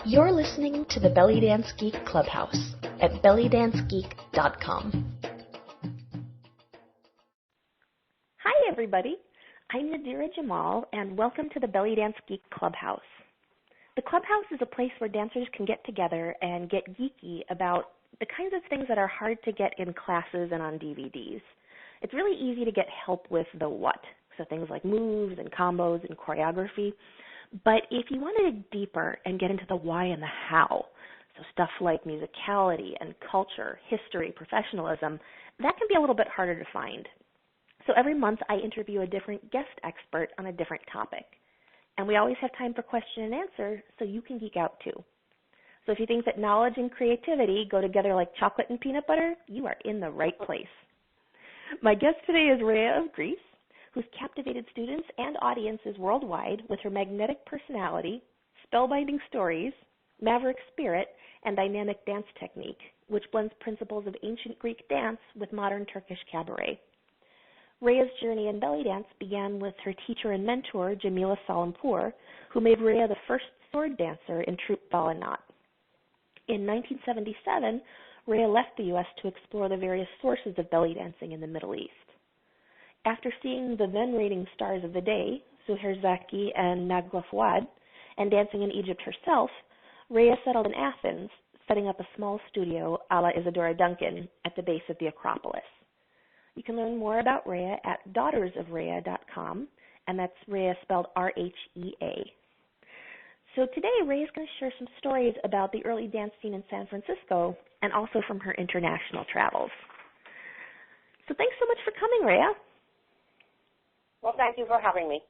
You're listening to the Belly Dance Geek Clubhouse at bellydancegeek.com. Hi, everybody. I'm Nadira Jamal, and welcome to the Belly Dance Geek Clubhouse. The Clubhouse is a place where dancers can get together and get geeky about the kinds of things that are hard to get in classes and on DVDs. It's really easy to get help with the what, so things like moves and combos and choreography. But if you want to dig deeper and get into the why and the how, so stuff like musicality and culture, history, professionalism, that can be a little bit harder to find. So every month I interview a different guest expert on a different topic. And we always have time for question and answer, so you can geek out too. So if you think that knowledge and creativity go together like chocolate and peanut butter, you are in the right place. My guest today is Rhea of Greece, who's captivated students and audiences worldwide with her magnetic personality, spellbinding stories, maverick spirit, and dynamic dance technique, which blends principles of ancient Greek dance with modern Turkish cabaret. Rhea's journey in belly dance began with her teacher and mentor, Jamila Salimpour, who made Rhea the first sword dancer in troupe Bal Anat. In 1977, Rhea left the U.S. to explore the various sources of belly dancing in the Middle East. After seeing the then-reigning stars of the day, Zuhair Zaki and Nagla Fouad, and dancing in Egypt herself, Rhea settled in Athens, setting up a small studio a la Isadora Duncan at the base of the Acropolis. You can learn more about Rhea at daughtersofrhea.com, and that's Rhea spelled R-H-E-A. So today, Rhea's going to share some stories about the early dance scene in San Francisco and also from her international travels. So thanks so much for coming, Rhea. Well, thank you for having me.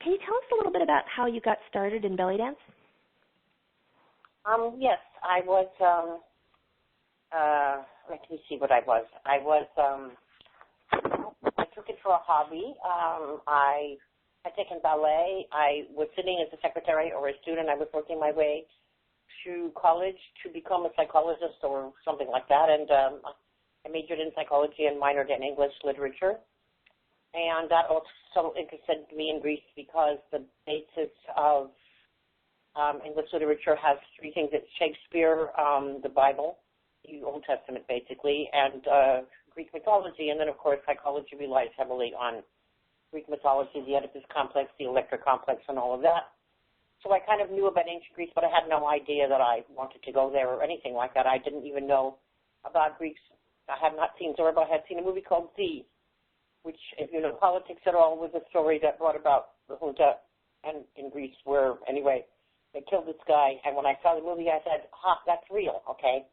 Can you tell us a little bit about how you got started in belly dance? Yes, I was, let me see what I was. I took it for a hobby. I had taken ballet. I was sitting as a secretary or a student. I was working my way to college to become a psychologist or something like that, and I majored in psychology and minored in English literature. And that also interested me in Greece because the basis of English literature has three things. It's Shakespeare, the Bible, the Old Testament basically, and Greek mythology. And then, of course, psychology relies heavily on Greek mythology, the Oedipus complex, the Electra complex, and all of that. So I kind of knew about ancient Greece, but I had no idea that I wanted to go there or anything like that. I didn't even know about Greeks. I had not seen Zorba. I had seen a movie called Z, which, if you know politics at all, was a story that brought about the junta and in Greece where, anyway, they killed this guy. And when I saw the movie, I said, that's real, okay? It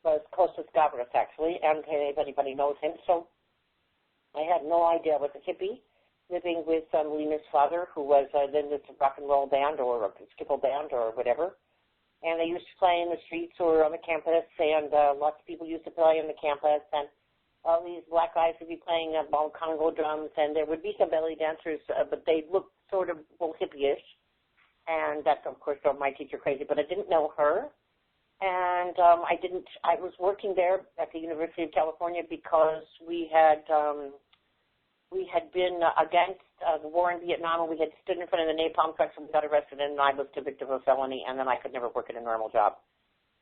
was Kostas Gavras, actually, and if anybody knows him. So I had no idea. I was a hippie living with Lena's father, who was then this rock and roll band or a skiffle band or whatever. And they used to play in the streets or on the campus, and lots of people used to play on the campus, and all these black guys would be playing ball Congo drums, and there would be some belly dancers, but they looked sort of, well, hippie-ish. And that, of course, drove my teacher crazy, but I didn't know her. And I was working there at the University of California because we had been against the war in Vietnam, and we had stood in front of the napalm trucks, and we got arrested, and I was convicted of a felony, and then I could never work at a normal job.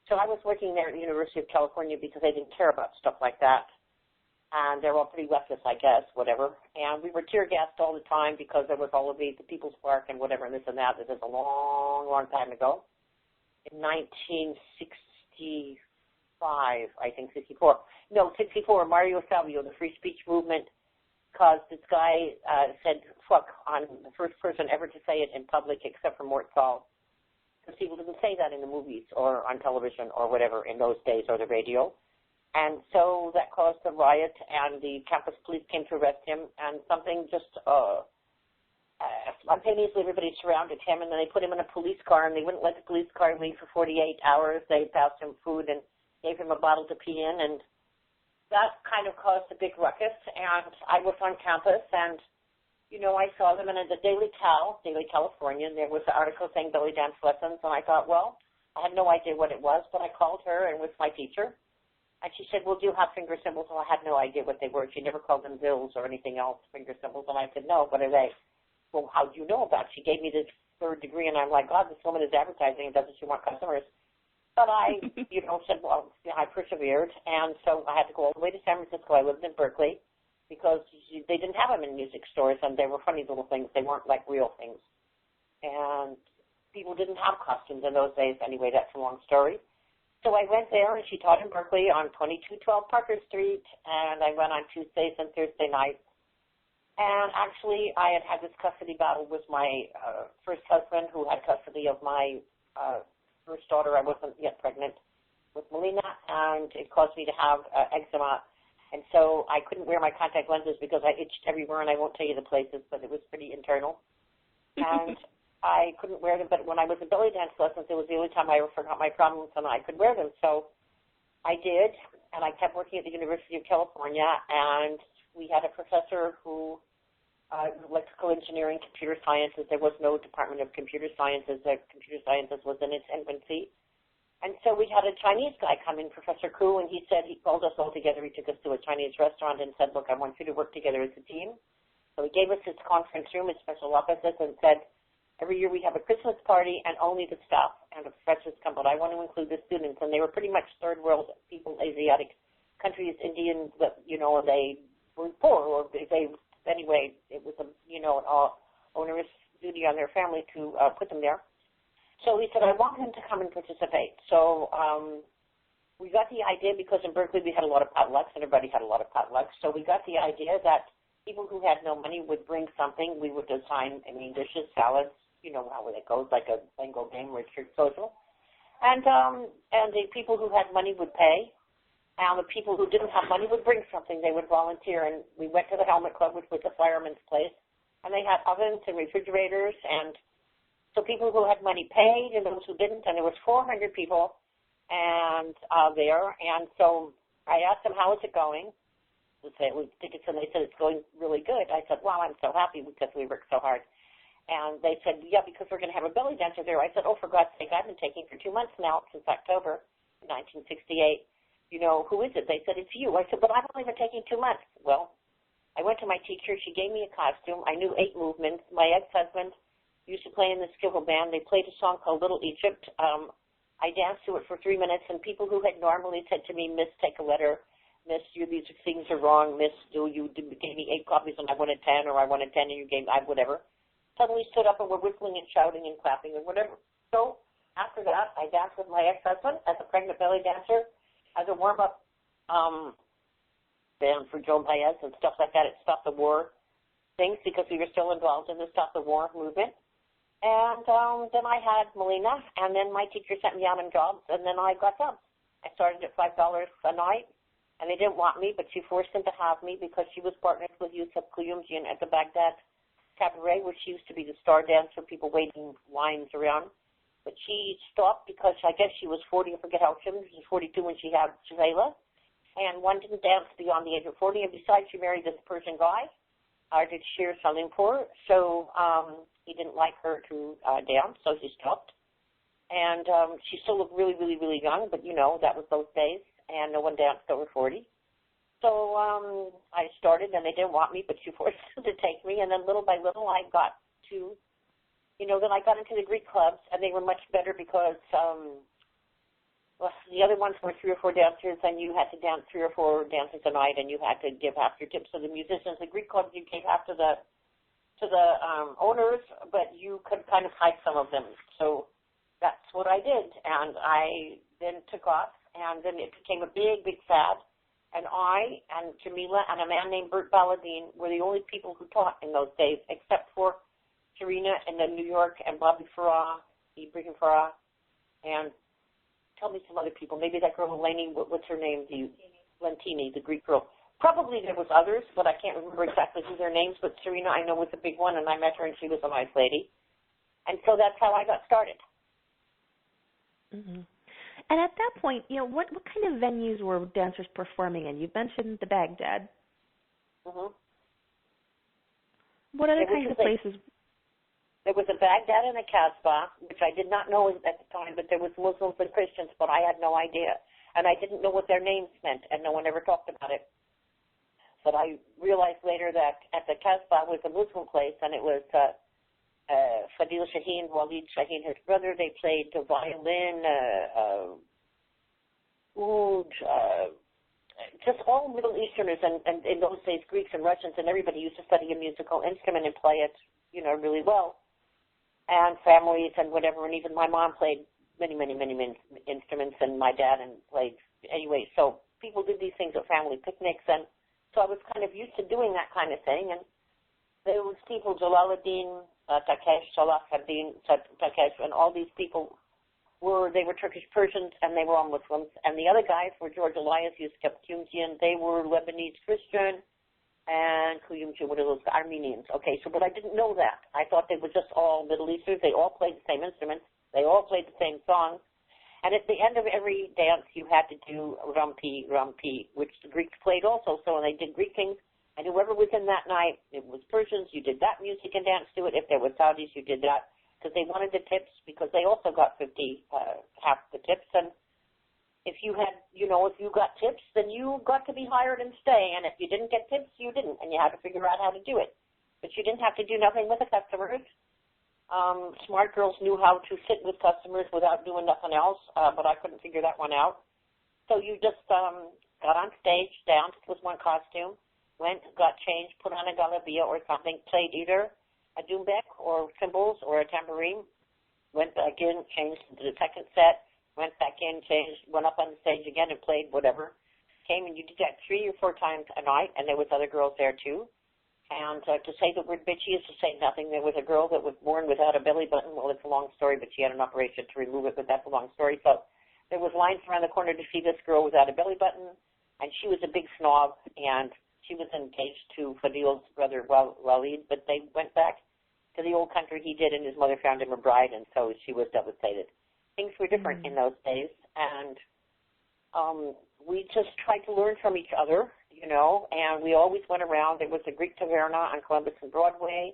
So I was working there at the University of California because they didn't care about stuff like that. And they're all pretty leftist, I guess, whatever. And we were tear gassed all the time because there was all of the People's Park and whatever and this and that. This is a long, long time ago. In 1965, I think, 64. No, 64, Mario Savio, the free speech movement, caused this guy said, fuck, on the first person ever to say it in public except for Mort Saul. Because people didn't say that in the movies or on television or whatever in those days or the radio. And so that caused a riot, and the campus police came to arrest him, and something just spontaneously everybody surrounded him, and then they put him in a police car, and they wouldn't let the police car leave for 48 hours. They passed him food and gave him a bottle to pee in, and that kind of caused a big ruckus. And I was on campus, and, you know, I saw them in the Daily Californian. There was an article saying belly dance lessons, and I thought, well, I had no idea what it was, but I called her and was my teacher. And she said, well, do you have finger symbols? Well, I had no idea what they were. She never called them bills or anything else, finger symbols. And I said, no, what are they? Well, how do you know about it? She gave me this third degree, and I'm like, God, this woman is advertising, and doesn't she want customers? But I, said, well, I persevered, and so I had to go all the way to San Francisco. I lived in Berkeley because they didn't have them in music stores, and they were funny little things. They weren't like real things. And people didn't have costumes in those days anyway. That's a long story. So I went there, and she taught in Berkeley on 2212 Parker Street, and I went on Tuesdays and Thursday nights. And actually, I had this custody battle with my first husband, who had custody of my first daughter. I wasn't yet pregnant with Melina, and it caused me to have eczema. And so I couldn't wear my contact lenses because I itched everywhere, and I won't tell you the places, but it was pretty internal. And I couldn't wear them, but when I was in belly dance lessons, it was the only time I ever forgot my problems and I could wear them. So I did, and I kept working at the University of California, and we had a professor who, electrical engineering, computer sciences, there was no Department of Computer Sciences. Computer Sciences was in its infancy. And so we had a Chinese guy come in, Professor Koo, and he said, he called us all together. He took us to a Chinese restaurant and said, look, I want you to work together as a team. So he gave us his conference room, his special offices, and said, every year we have a Christmas party and only the staff and the professors come, but I want to include the students. And they were pretty much third world people, Asiatic countries, Indians, that, they were poor. Or anyway, it was an onerous duty on their family to put them there. So he said, I want them to come and participate. So we got the idea, because in Berkeley we had a lot of potlucks, and everybody had a lot of potlucks. So we got the idea that people who had no money would bring something. We would assign, dishes, salads, how it goes, like a bingo game or a church social. And the people who had money would pay, and the people who didn't have money would bring something. They would volunteer, and we went to the Helmet Club, which was the fireman's place, and they had ovens and refrigerators, and so people who had money paid, and those who didn't, and there was 400 people and there, and so I asked them, how is it going? They said, tickets, and they said, it's going really good. I said, wow, I'm so happy because we worked so hard. And they said, yeah, because we're going to have a belly dancer there. I said, oh, for God's sake, I've been taking for 2 months now, since October 1968. Who is it? They said, it's you. I said, but I've only been taking 2 months. Well, I went to my teacher. She gave me a costume. I knew 8 movements. My ex-husband used to play in the skiffle band. They played a song called Little Egypt. I danced to it for 3 minutes, and people who had normally said to me, Miss, take a letter, Miss, these things are wrong, Miss, you gave me 8 copies and I wanted 10, or I wanted 10 and you gave me whatever, suddenly stood up and were whistling and shouting and clapping and whatever. So after that, I danced with my ex-husband as a pregnant belly dancer, as a warm-up band for Joan Baez and stuff like that. It stopped the war things because we were still involved in the Stop the War movement. And then I had Melina, and then my teacher sent me out on jobs, and then I got jobs. I started at $5 a night, and they didn't want me, but she forced them to have me because she was partnered with Yusuf Kuyumjian at the Baghdad Cabaret, which used to be the star dancer, people waiting lines around. But she stopped because I guess she was 40, I forget how she was 42 when she had Jamila, and one didn't dance beyond the age of 40, and besides, she married this Persian guy, Jamila Salimpour, so he didn't like her to dance, so she stopped. And she still looked really, really, really young, but, that was those days, and no one danced over 40. So I started, and they didn't want me, but she forced them to take me, and then little by little I got to, then I got into the Greek clubs, and they were much better because the other ones were 3 or 4 dancers, and you had to dance 3 or 4 dances a night, and you had to give half your tips to the musicians. The Greek clubs, you gave half to the owners, but you could kind of hide some of them. So that's what I did, and I then took off, and then it became a big, big fad. And I and Jamila and a man named Bert Balladine were the only people who taught in those days, except for Serena and then New York and Bobby Farah, Ibrahim Farah, and tell me some other people. Maybe that girl Eleni, what's her name? Lentini, the Greek girl. Probably there was others, but I can't remember exactly who their names. But Serena, I know, was a big one, and I met her, and she was a nice lady. And so that's how I got started. Mm-hmm. And at that point, what kind of venues were dancers performing in? You mentioned the Baghdad. Mm-hmm. What other kinds of places? There was a Baghdad and a Casbah, which I did not know at the time, but there was Muslims and Christians, but I had no idea. And I didn't know what their names meant, and no one ever talked about it. But I realized later that at the Casbah was a Muslim place, and it was Fadil Shaheen, Walid Shaheen, his brother. They played the violin, oud, just all Middle Easterners, and in those days Greeks and Russians, and everybody used to study a musical instrument and play it, really well. And families and whatever, and even my mom played many instruments, and my dad played anyway. So people did these things at family picnics, and so I was kind of used to doing that kind of thing. And there was people, Jalaluddin, Takesh, Salahuddin, Takesh, and all these people were Turkish Persians, and they were all Muslims. And the other guys were George Elias, Yusuf Kuyumjian. They were Lebanese Christian, and Kuyumji, what are those? Armenians. Okay, but I didn't know that. I thought they were just all Middle Easterners. They all played the same instruments. They all played the same songs. And at the end of every dance, you had to do rumpi, which the Greeks played also. So when they did Greek things, and whoever was in that night, if it was Persians, you did that music and dance to it. If there were Saudis, you did that, because they wanted the tips, because they also got half the tips. And if you had, if you got tips, then you got to be hired and stay. And if you didn't get tips, you didn't, and you had to figure out how to do it. But you didn't have to do nothing with the customers. Smart girls knew how to sit with customers without doing nothing else, but I couldn't figure that one out. So you just got on stage, danced with one costume, went, got changed, put on a galabia or something, played either a doumbek or cymbals or a tambourine, went back in, changed to the second set, went back in, changed, went up on the stage again and played whatever, came, and you did that 3 or 4 times a night, and there was other girls there too. And to say the word bitchy is to say nothing. There was a girl that was born without a belly button. Well, it's a long story, but she had an operation to remove it, but that's a long story. So there was lines around the corner to see this girl without a belly button, and she was a big snob, and she was engaged to Fadil's brother, Walid, but they went back to the old country he did, and his mother found him a bride, and so she was devastated. Things were different in those days, and we just tried to learn from each other, and we always went around. There was a Greek taverna on Columbus and Broadway,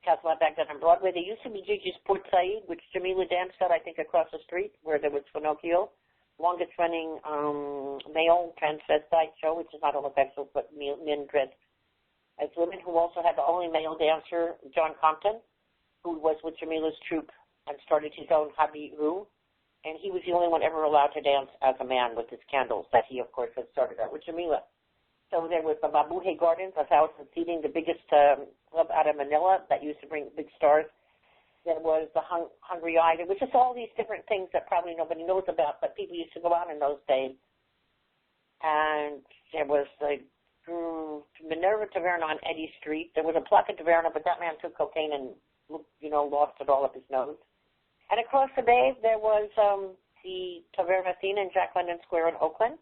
Castle Baghdad on Broadway. There used to be Gigi's Port Said, which Jamila danced at, I think, across the street, where there was Finocchio, longest running male transvestite show, which is not homosexual, but men dressed as women, who also had the only male dancer, John Compton, who was with Jamila's troupe and started his own Habi Roo. And he was the only one ever allowed to dance as a man with his candles that he, of course, had started out with Jamila. So there was the Mabuhay Gardens, 1,000 seating, the biggest club out of Manila that used to bring big stars. There was the Hungry Eye. There was just all these different things that probably nobody knows about, but people used to go out in those days. And there was the Minerva Taverna on Eddy Street. There was a Placa Taverna, but that man took cocaine and, lost it all up his nose. And across the bay, there was the Taverna Athena in Jack London Square in Oakland.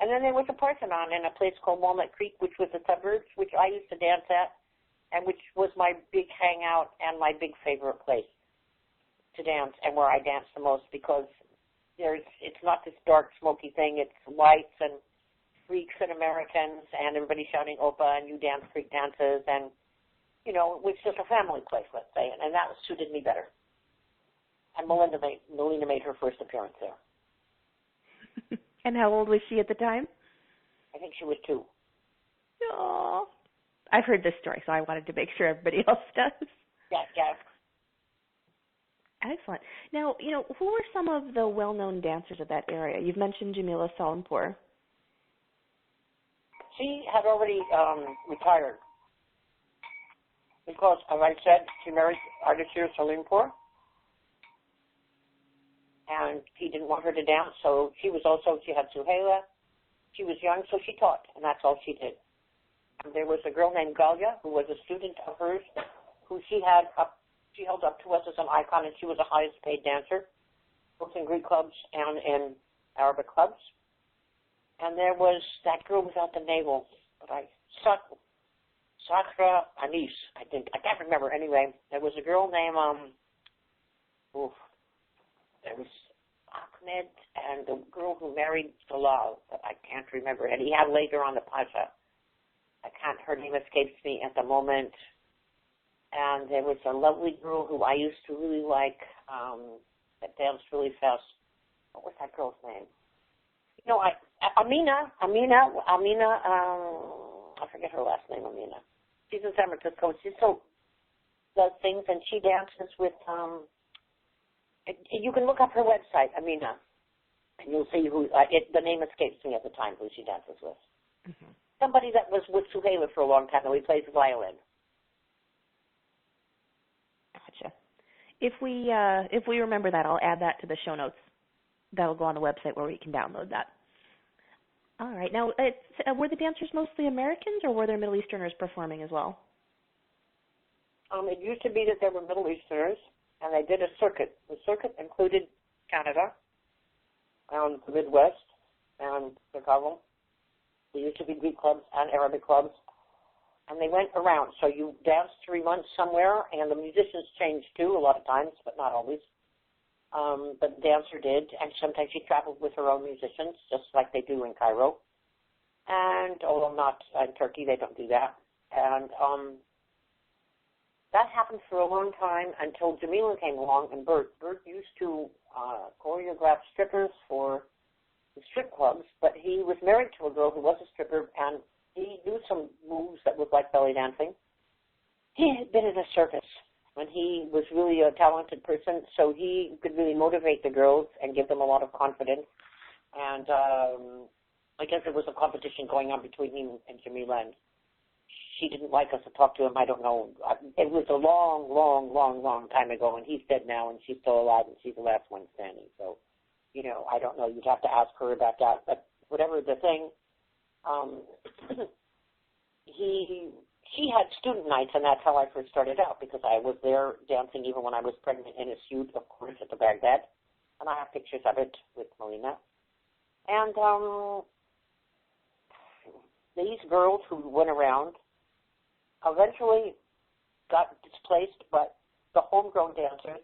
And then there was a Parthenon in a place called Walnut Creek, which was the suburbs, which I used to dance at, and which was my big hangout and my big favorite place to dance, and where I danced the most, because it's not this dark, smoky thing. It's whites and Greeks and Americans, and everybody shouting Opa, and you dance Greek dances, and, it was just a family place, let's say, and that suited me better. And Melina made her first appearance there. And how old was she at the time? I think she was 2. Aww. I've heard this story, so I wanted to make sure everybody else does. Yeah. Excellent. Now, who were some of the well-known dancers of that area? You've mentioned Jamila Salimpour. She had already retired because, as I said, she married Ardashir Salimpour, and he didn't want her to dance, so she had Suhaila. She was young, so she taught, and that's all she did. And there was a girl named Galia, who was a student of hers, who she held up to us as an icon, and she was the highest paid dancer, both in Greek clubs and in Arabic clubs. And there was that girl without the navel, but Sakra Anis, I think. I can't remember. Anyway, there was a girl named, there was Ahmed and the girl who married Salal, but I can't remember. And he had later on the Pasha. Her name escapes me at the moment. And there was a lovely girl who I used to really like that danced really fast. What was that girl's name? Amina, I forget her last name, Amina. She's in San Francisco. She still does things, and she dances with, you can look up her website, Amina, and you'll see who, the name escapes me at the time, who she dances with. Mm-hmm. Somebody that was with Suhaila for a long time, and he plays the violin. Gotcha. If we remember that, I'll add that to the show notes. That'll go on the website where we can download that. All right. Now, were the dancers mostly Americans, or were there Middle Easterners performing as well? It used to be that there were Middle Easterners, and they did a circuit. The circuit included Canada, and the Midwest, and Chicago. There used to be Greek clubs and Arabic clubs, and they went around. So you danced 3 months somewhere, and the musicians changed too a lot of times, but not always. But the dancer did, and sometimes she traveled with her own musicians, just like they do in Cairo. And, although not in Turkey, they don't do that. And that happened for a long time until Jamila came along, and Bert used to choreograph strippers for the strip clubs, but he was married to a girl who was a stripper, and he knew some moves that looked like belly dancing. He had been in a circus when he was really a talented person, so he could really motivate the girls and give them a lot of confidence. And I guess there was a competition going on between him and Jamila, and she didn't like us to talk to him. I don't know. It was a long time ago, and he's dead now, and she's still alive, and she's the last one standing. So, I don't know. You'd have to ask her about that. But whatever the thing, she had student nights, and that's how I first started out, because I was there dancing even when I was pregnant in a suit, of course, at the Baghdad. And I have pictures of it with Melina. And these girls who went around eventually got displaced, but the homegrown dancers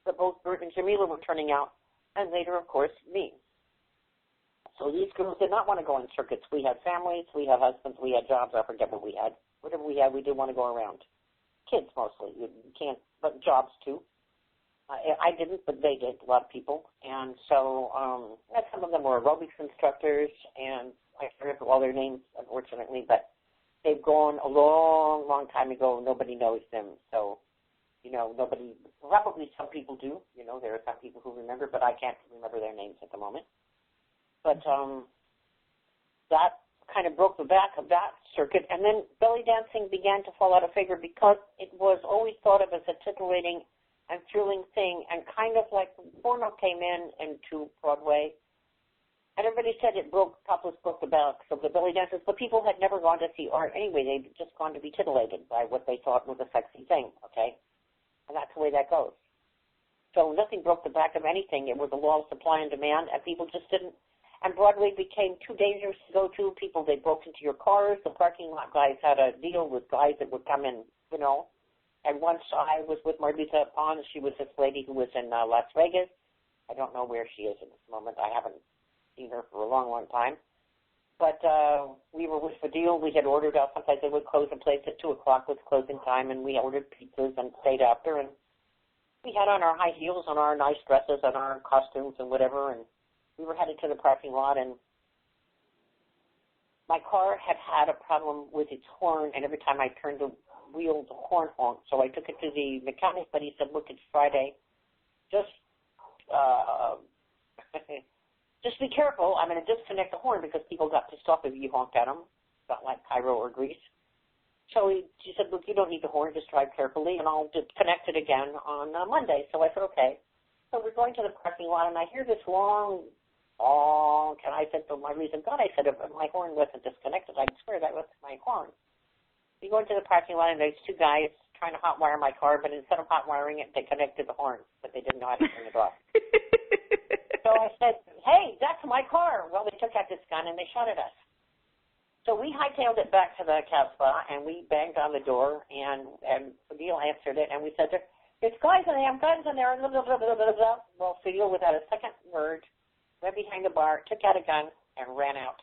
that both Bert and Jamila were turning out, and later, of course, me. So these girls did not want to go on circuits. We had families, we had husbands, we had jobs. I forget what we had. Whatever we had, we didn't want to go around. Kids mostly. You can't, but jobs too. I didn't, but they did, a lot of people. And so some of them were aerobics instructors, and I forget all their names, unfortunately, but they've gone a long time ago. Nobody knows them. So, nobody, probably some people do. There are some people who remember, but I can't remember their names at the moment. But that kind of broke the back of that circuit. And then belly dancing began to fall out of favor because it was always thought of as a titillating and thrilling thing, and kind of like porno came into Broadway. And everybody said it topless broke the back of the belly dancers, but people had never gone to see art anyway. They'd just gone to be titillated by what they thought was a sexy thing, okay? And that's the way that goes. So nothing broke the back of anything. It was a law of supply and demand, and people just didn't. And Broadway became too dangerous to go to. They broke into your cars. The parking lot guys had a deal with guys that would come in, And once I was with Marlita Pons. She was this lady who was in Las Vegas. I don't know where she is at this moment. I haven't seen her for a long time. But we were with Fadil. We had ordered out. Sometimes they would close a place at 2 o'clock with closing time, and we ordered pizzas and stayed after. And we had on our high heels and our nice dresses and our costumes and whatever, and we were headed to the parking lot, and my car had a problem with its horn, and every time I turned the wheel, the horn honked. So I took it to the mechanic, but he said, look, it's Friday. Just be careful. I'm going to disconnect the horn because people got pissed off if you honked at them, not like Cairo or Greece. So she said, look, you don't need the horn. Just drive carefully, and I'll disconnect it again on Monday. So I said, okay. So we're going to the parking lot, and I hear this long honk, and I said, for my reason, God, I said, if my horn wasn't disconnected, I'd swear that was my horn. We go into the parking lot, and there's two guys trying to hotwire my car, but instead of hotwiring it, they connected the horn, but they didn't know how to turn it off. So I said, hey, that's my car. Well, they took out this gun, and they shot at us. So we hightailed it back to the cab spot, and we banged on the door, and Fadil answered it, and we said, there's guys in there, guns in there, blah, blah, blah, blah, blah, blah. Well, Fadil, without a second word, went behind the bar, took out a gun, and ran out.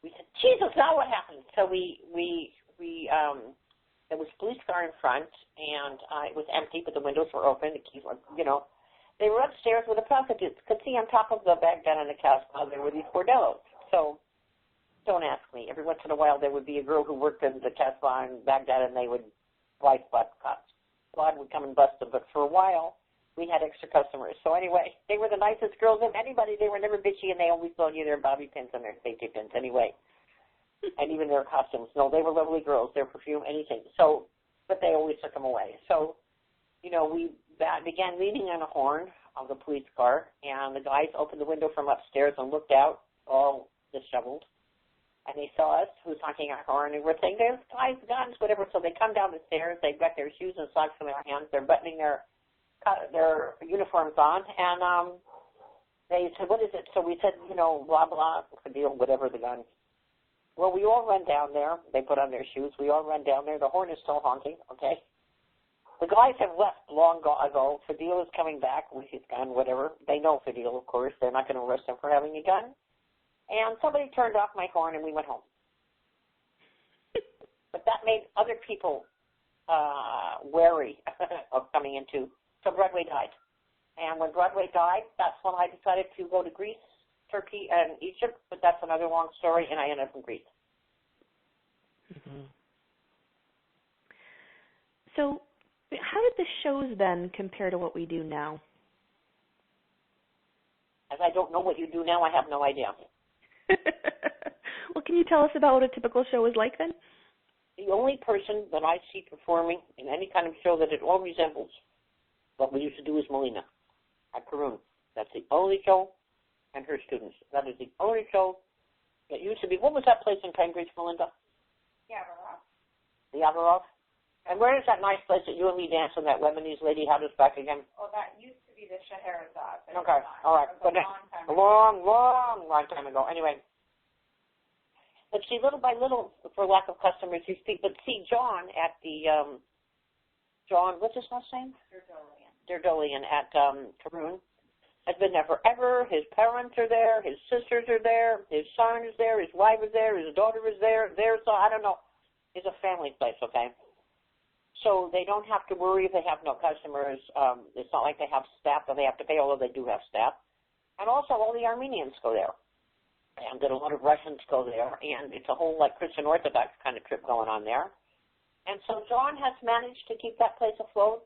We said, Jesus, now what happened? So there was a police car in front, and it was empty, but the windows were open, the keys were, They were upstairs where the prostitutes could see on top of the Baghdad and the Casbah, there were these bordellos. So Don't ask me. Every once in a while, there would be a girl who worked in the Casbah in Baghdad, and they would buy Squad would come and bust them. But for a while, we had extra customers. So anyway, they were the nicest girls of anybody. They were never bitchy, and they always sold you their bobby pins and their safety pins anyway, and even their costumes. No, they were lovely girls. Their perfume, anything. So, but they always took them away. So, you know, we began leaning on a horn of the police car, and the guys opened the window from upstairs and looked out, all disheveled. And they saw us, who's honking our horn, and we're saying, there's guys, guns, whatever. So they come down the stairs. They've got their shoes and socks in their hands. They're buttoning their uniforms on. And they said, what is it? So we said, you know, blah, blah, deal, whatever the gun. Well, we all run down there. They put on their shoes. We all run down there. The horn is still honking, okay? The guys have left long ago. Fadil is coming back with his gun, whatever. They know Fadil, of course. They're not going to arrest him for having a gun. And somebody turned off my horn, and we went home. But that made other people wary of coming into. So Broadway died. And when Broadway died, that's when I decided to go to Greece, Turkey, and Egypt. But that's another long story, and I ended up in Greece. Mm-hmm. So how did the shows then compare to what we do now? As I don't know what you do now, I have no idea. Well, can you tell us about what a typical show is like then? The only person that I see performing in any kind of show that it all resembles what we used to do is Melina at Karun. That's the only show, and her students. That is the only show that used to be. What was that place in Cambridge, Melinda? The Avarov. And where is that nice place that you and me danced and that Lebanese lady had us back again? Well, that used to be the Scheherazade. Okay, all right. But a long time ago. Anyway. But see, little by little, for lack of customers, you speak. But see, John at the, John, what's his last name? Derdolian at Karun has been there forever. His parents are there. His sisters are there. His son is there. His wife is there. His daughter is there. So I don't know. It's a family place, okay? So they don't have to worry if they have no customers. It's not like they have staff that they have to pay, although they do have staff. And also all the Armenians go there. And that a lot of Russians go there. And it's a whole like Christian Orthodox kind of trip going on there. And so John has managed to keep that place afloat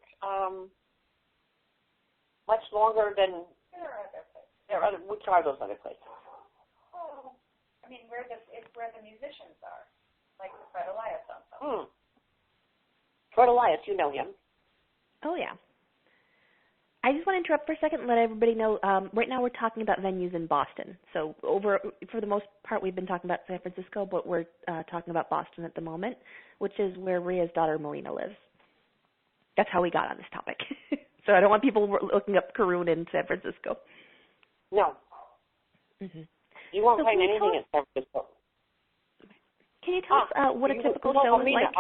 much longer than... There are other places. Which are those other places? Oh, I mean, it's where the musicians are, like the Fred Elias ensemble. Fred Elias, you know him. Oh, yeah. I just want to interrupt for a second and let everybody know, right now we're talking about venues in Boston. So for the most part, we've been talking about San Francisco, but we're talking about Boston at the moment, which is where Rhea's daughter, Melina, lives. That's how we got on this topic. So I don't want people looking up Karun in San Francisco. No. Mm-hmm. You won't find anything in San Francisco. Can you tell us what a typical show is like?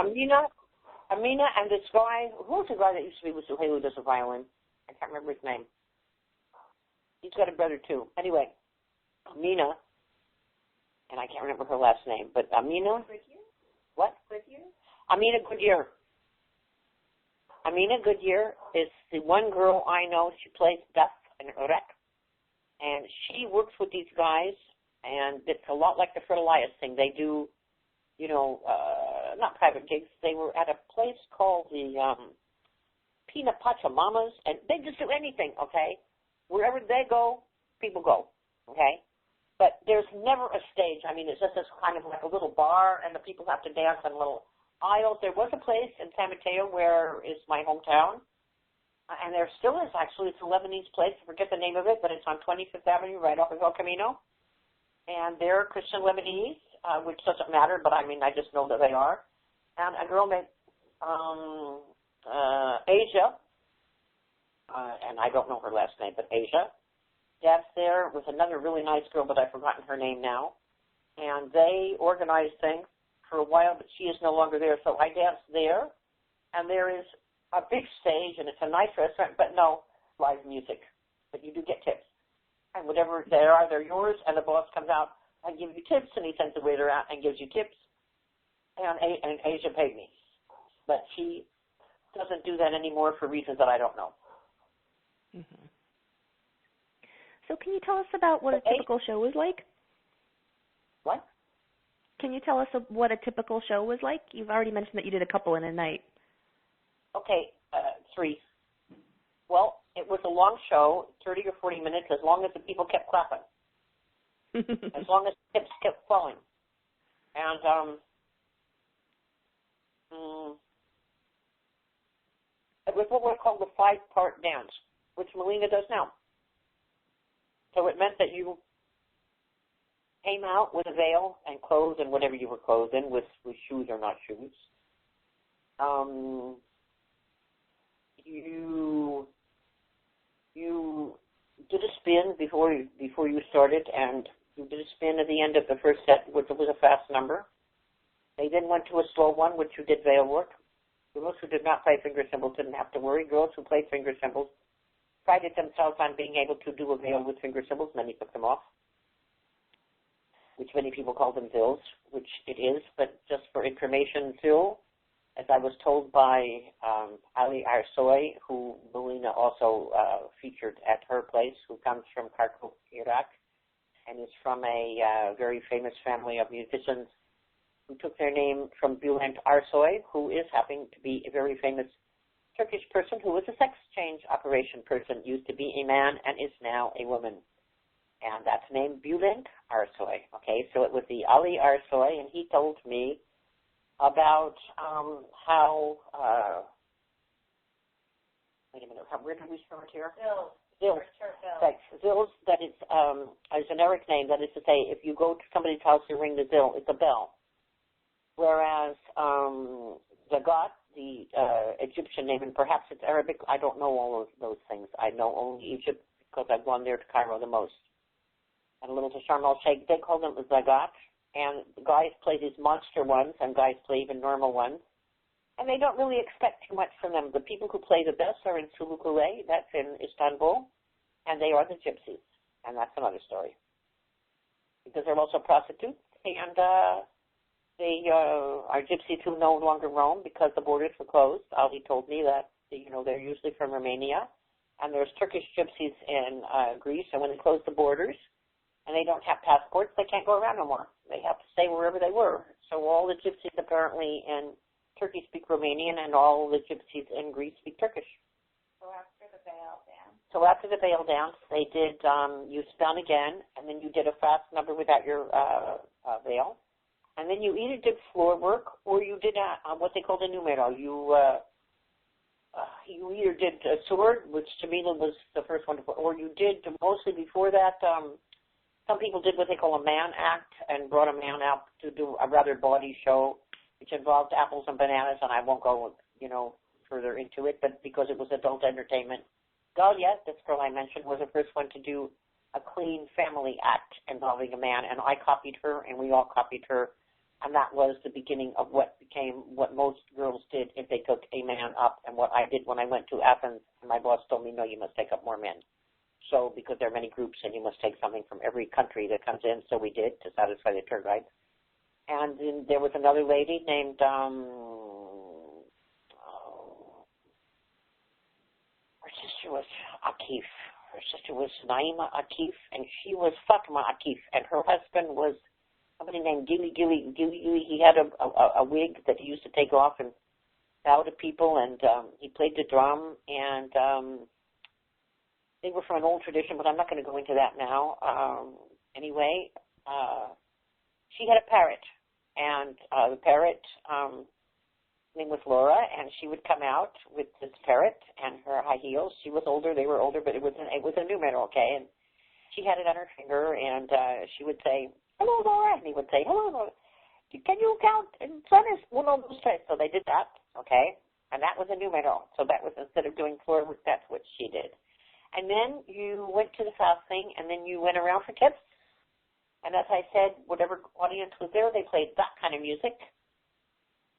Amina and this guy, who was the guy that used to be with Suhail who does the violin? I can't remember his name. He's got a brother too. Anyway, Amina, and I can't remember her last name, but Amina. Goodyear? What? Goodyear? Amina Goodyear. Amina Goodyear is the one girl I know. She plays Duff in Iraq. And she works with these guys, and it's a lot like the Fred Elias thing. They do, you know, not private gigs. They were at a place called the Pina Pachamamas, and they just do anything, okay? Wherever they go, people go, okay? But there's never a stage. I mean, it's just this kind of like a little bar, and the people have to dance on little aisles. There was a place in San Mateo where is my hometown, and there still is, actually. It's a Lebanese place. I forget the name of it, but it's on 25th Avenue right off of El Camino. And they're Christian Lebanese, which doesn't matter, but I mean, I just know that they are. And a girl named Asia, and I don't know her last name, but Asia, that's there with another really nice girl, but I've forgotten her name now. And they organize things for a while, but she is no longer there. So I dance there, and there is a big stage, and it's a nice restaurant, but no live music. But you do get tips. And whatever they are, they're yours, and the boss comes out and gives you tips, and he sends the waiter out and gives you tips. And Asia paid me. But she doesn't do that anymore for reasons that I don't know. Mm-hmm. So can you tell us about what a typical show is like? What? Can you tell us what a typical show was like? You've already mentioned that you did a couple in a night. Okay, 3. Well, it was a long show, 30 or 40 minutes, as long as the people kept clapping, as long as the tips kept flowing. And it was what we call the 5-part dance, which Melina does now. So it meant that you came out with a veil and clothes and whatever you were clothed in, with shoes or not shoes. You did a spin before you started, and you did a spin at the end of the first set, which was a fast number. They then went to a slow one, which you did veil work. Girls who did not play finger cymbals didn't have to worry. Girls who played finger cymbals prided themselves on being able to do a veil with finger cymbals. Many took them off, which many people call them zills, which it is, but just for information, zill, as I was told by Ali Arsoy, who Melina also featured at her place, who comes from Kirkuk, Iraq, and is from a very famous family of musicians who took their name from Bülent Arsoy, who is happening to be a very famous Turkish person who was a sex change operation person, used to be a man and is now a woman. And that's named Bülent Arsoy. Okay, so it was the Ali Arsoy, and he told me about how, wait a minute, where did we start here? Zills. Thanks. Zills, that is a generic name, that is to say, if you go to somebody's house and ring the zill, it's a bell. Whereas Zagat, the Egyptian name, and perhaps it's Arabic, I don't know all of those things. I know only Egypt because I've gone there to Cairo the most. And a little to Sharm el-Sheikh, they call them Zagat. And the guys play these monster ones, and guys play even normal ones. And they don't really expect too much from them. The people who play the best are in Sulukule, that's in Istanbul, and they are the gypsies. And that's another story. Because they're also prostitutes, and they are gypsies who no longer roam because the borders were closed. Ali told me that, they're usually from Romania. And there's Turkish gypsies in Greece, and when they closed the borders, and they don't have passports, they can't go around no more. They have to stay wherever they were. So all the gypsies apparently in Turkey speak Romanian, and all the gypsies in Greece speak Turkish. So after the veil dance, they did, you spun again, and then you did a fast number without your veil. And then you either did floor work, or you did what they called a numero. You either did a sword, which Jamila was the first one to put, or you did, mostly before that, some people did what they call a man act and brought a man out to do a rather bawdy show, which involved apples and bananas, and I won't go, further into it, but because it was adult entertainment. Dalia, this girl I mentioned, was the first one to do a clean family act involving a man, and I copied her, and we all copied her, and that was the beginning of what became what most girls did if they took a man up, and what I did when I went to Athens, and my boss told me, no, you must take up more men. So, because there are many groups and you must take something from every country that comes in, so we did to satisfy the tour guides. And then there was another lady named, her sister was Akif. Her sister was Naima Akif, and she was Fatma Akif, and her husband was somebody named Gili. He had a wig that he used to take off and bow to people, and he played the drum, and they were from an old tradition, but I'm not going to go into that now. Anyway, she had a parrot, and the parrot name was Laura, and she would come out with this parrot and her high heels. She was older, they were older, but it was a numero, okay? And she had it on her finger, and she would say, hello, Laura, and he would say, hello, Laura. Can you count in Spanish? Uno, dos, tres. So they did that, okay? And that was a numero. So that was, instead of doing floor work, that's what she did. And then you went to the fast thing, and then you went around for tips. And as I said, whatever audience was there, they played that kind of music.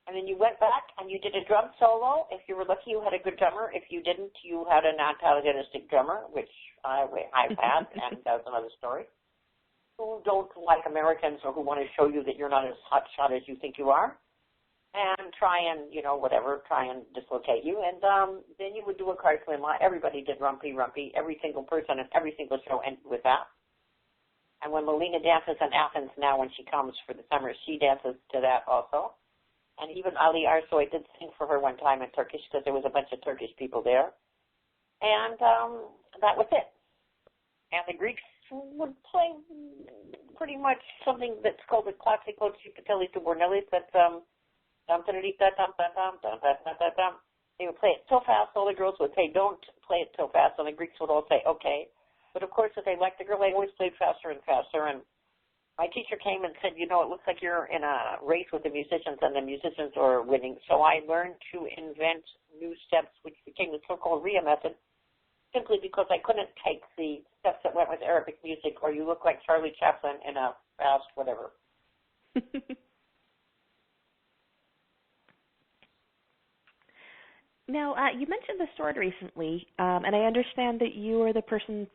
And then you went back, and you did a drum solo. If you were lucky, you had a good drummer. If you didn't, you had a non-telegenistic drummer, which I've had, and that's another story. Who don't like Americans or who want to show you that you're not as hot shot as you think you are. And try and, try and dislocate you. And then you would do a car swim. Everybody did Rumpy. Every single person and every single show ended with that. And when Melina dances in Athens now when she comes for the summer, she dances to that also. And even Ali Arsoy did sing for her one time in Turkish because there was a bunch of Turkish people there. And that was it. And the Greeks would play pretty much something that's called the classico Cipatelli to Bornelli. That's they would play it so fast, all the girls would say, don't play it so fast, and the Greeks would all say, okay. But, of course, if they liked the girl, they always played faster and faster. And my teacher came and said, you know, it looks like you're in a race with the musicians, and the musicians are winning. So I learned to invent new steps, which became the so-called Rhea method, simply because I couldn't take the steps that went with Arabic music, or you look like Charlie Chaplin in a fast whatever. Now, you mentioned the sword recently, and I understand that you were the person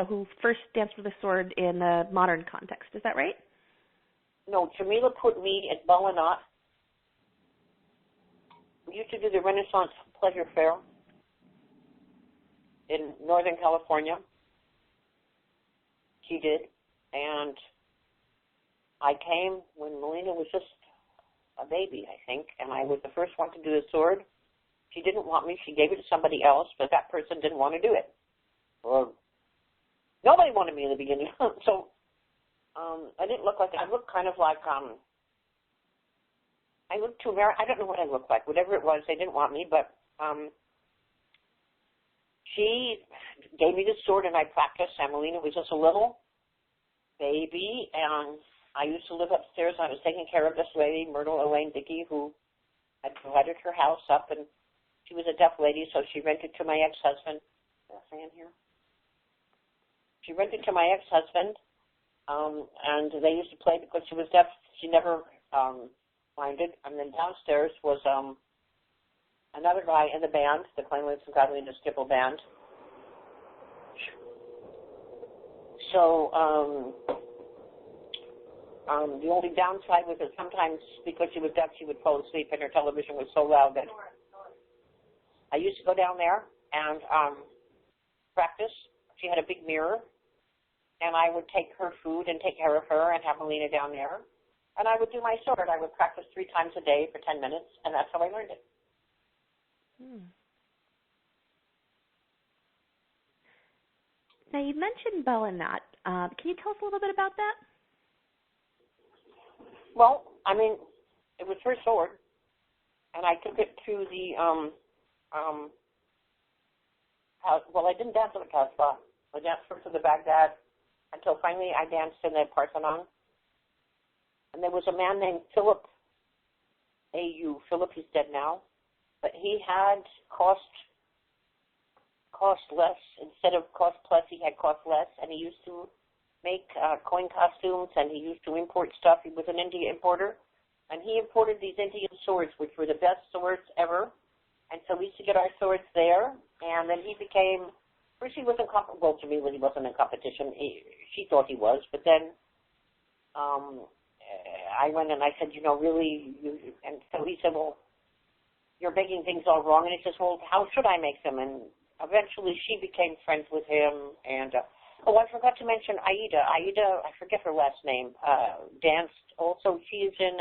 who first danced with a sword in a modern context. Is that right? No, Jamila put me at Bal Anat. We used to do the Renaissance Pleasure Fair in Northern California. She did. And I came when Melina was just a baby, I think, and I was the first one to do the sword. She didn't want me. She gave it to somebody else, but that person didn't want to do it. Or nobody wanted me in the beginning. So I didn't look like that. I looked kind of like, I looked too American. I don't know what I looked like. Whatever it was, they didn't want me, but she gave me the sword and I practiced. And Melina was just a little baby, and I used to live upstairs, and I was taking care of this lady, Myrtle Elaine Dickey, who had provided her house up, and she was a deaf lady, so she rented to my ex-husband. Is that fan here? She rented to my ex-husband, and they used to play because she was deaf. She never minded. And then downstairs was another guy in the band, the Cleanliness and Godliness Skipple Band. So the only downside was that sometimes, because she was deaf, she would fall asleep, and her television was so loud that I used to go down there and practice. She had a big mirror, and I would take her food and take care of her and have Melina down there. And I would do my sword. I would practice 3 times a day for 10 minutes, and that's how I learned it. Now, you mentioned Bal Anat. Can you tell us a little bit about that? Well, I mean, it was her sword, and I took it to the house. Well, I didn't dance in the Casbah. I danced first to the Baghdad until finally I danced in the Parthenon. And there was a man named Philip A.U. Philip, he's dead now, but he had cost less. Instead of cost plus, he had cost less, and he used to make coin costumes, and he used to import stuff. He was an Indian importer, and he imported these Indian swords, which were the best swords ever. And so we used to get our swords there, and then he became, first he wasn't, well, to me, when he wasn't in competition, she thought he was, but then I went and I said, you know, really, and so he said, well, you're making things all wrong, and he says, well, how should I make them? And eventually she became friends with him, and oh, I forgot to mention Aida. Aida, I forget her last name, danced also. She is in,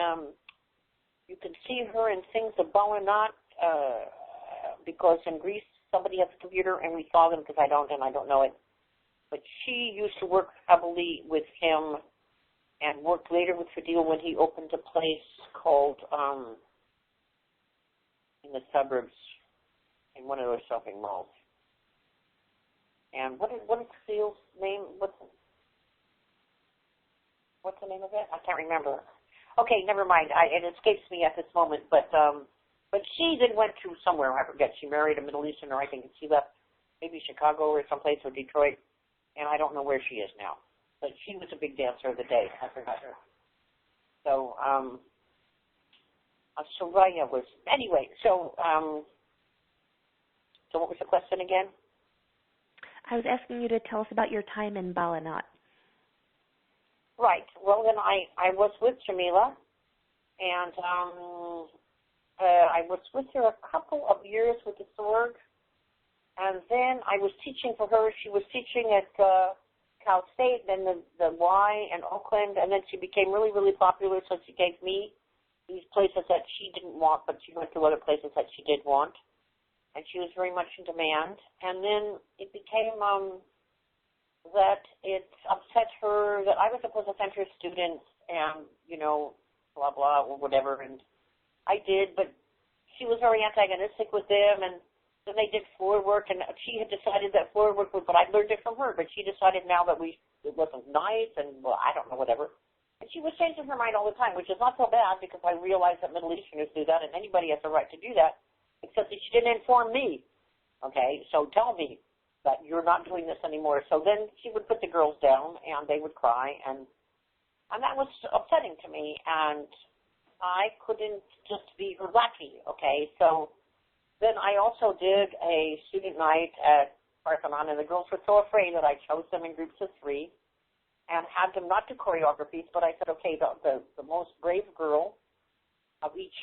you can see her in things of Bal Anat, because in Greece somebody has a computer, and we saw them because I don't, and I don't know it. But she used to work heavily with him and worked later with Fadil when he opened a place called, in the suburbs, in one of those shopping malls. And what is Fadil's name? What's the name of it? I can't remember. Okay, never mind. It escapes me at this moment. But she then went to somewhere. I forget. She married a Middle Easterner, I think, and she left maybe Chicago or someplace, or Detroit, and I don't know where she is now. But she was a big dancer of the day. I forgot her. So Soraya was anyway. So what was the question again? I was asking you to tell us about your time in Bal Anat. Right. Well, then I was with Jamila, and I was with her a couple of years with the sword, and then I was teaching for her. She was teaching at Cal State, then the Y in Oakland, and then she became really, really popular, so she gave me these places that she didn't want, but she went to other places that she did want, and she was very much in demand. And then it became that it upset her that I was supposed to send her students and, blah, blah, or whatever, and I did, but she was very antagonistic with them, and then they did floor work, and she had decided that floor work was, but I learned it from her, but she decided now that it wasn't nice, and, well, I don't know, whatever. And she was changing her mind all the time, which is not so bad because I realized that Middle Easterners do that, and anybody has a right to do that, except that she didn't inform me. Okay, so tell me that you're not doing this anymore. So then she would put the girls down, and they would cry, and that was upsetting to me, and I couldn't just be her lackey, okay? So then I also did a student night at Parthenon, and the girls were so afraid that I chose them in groups of 3 and had them not do choreographies, but I said, okay, the most brave girl of each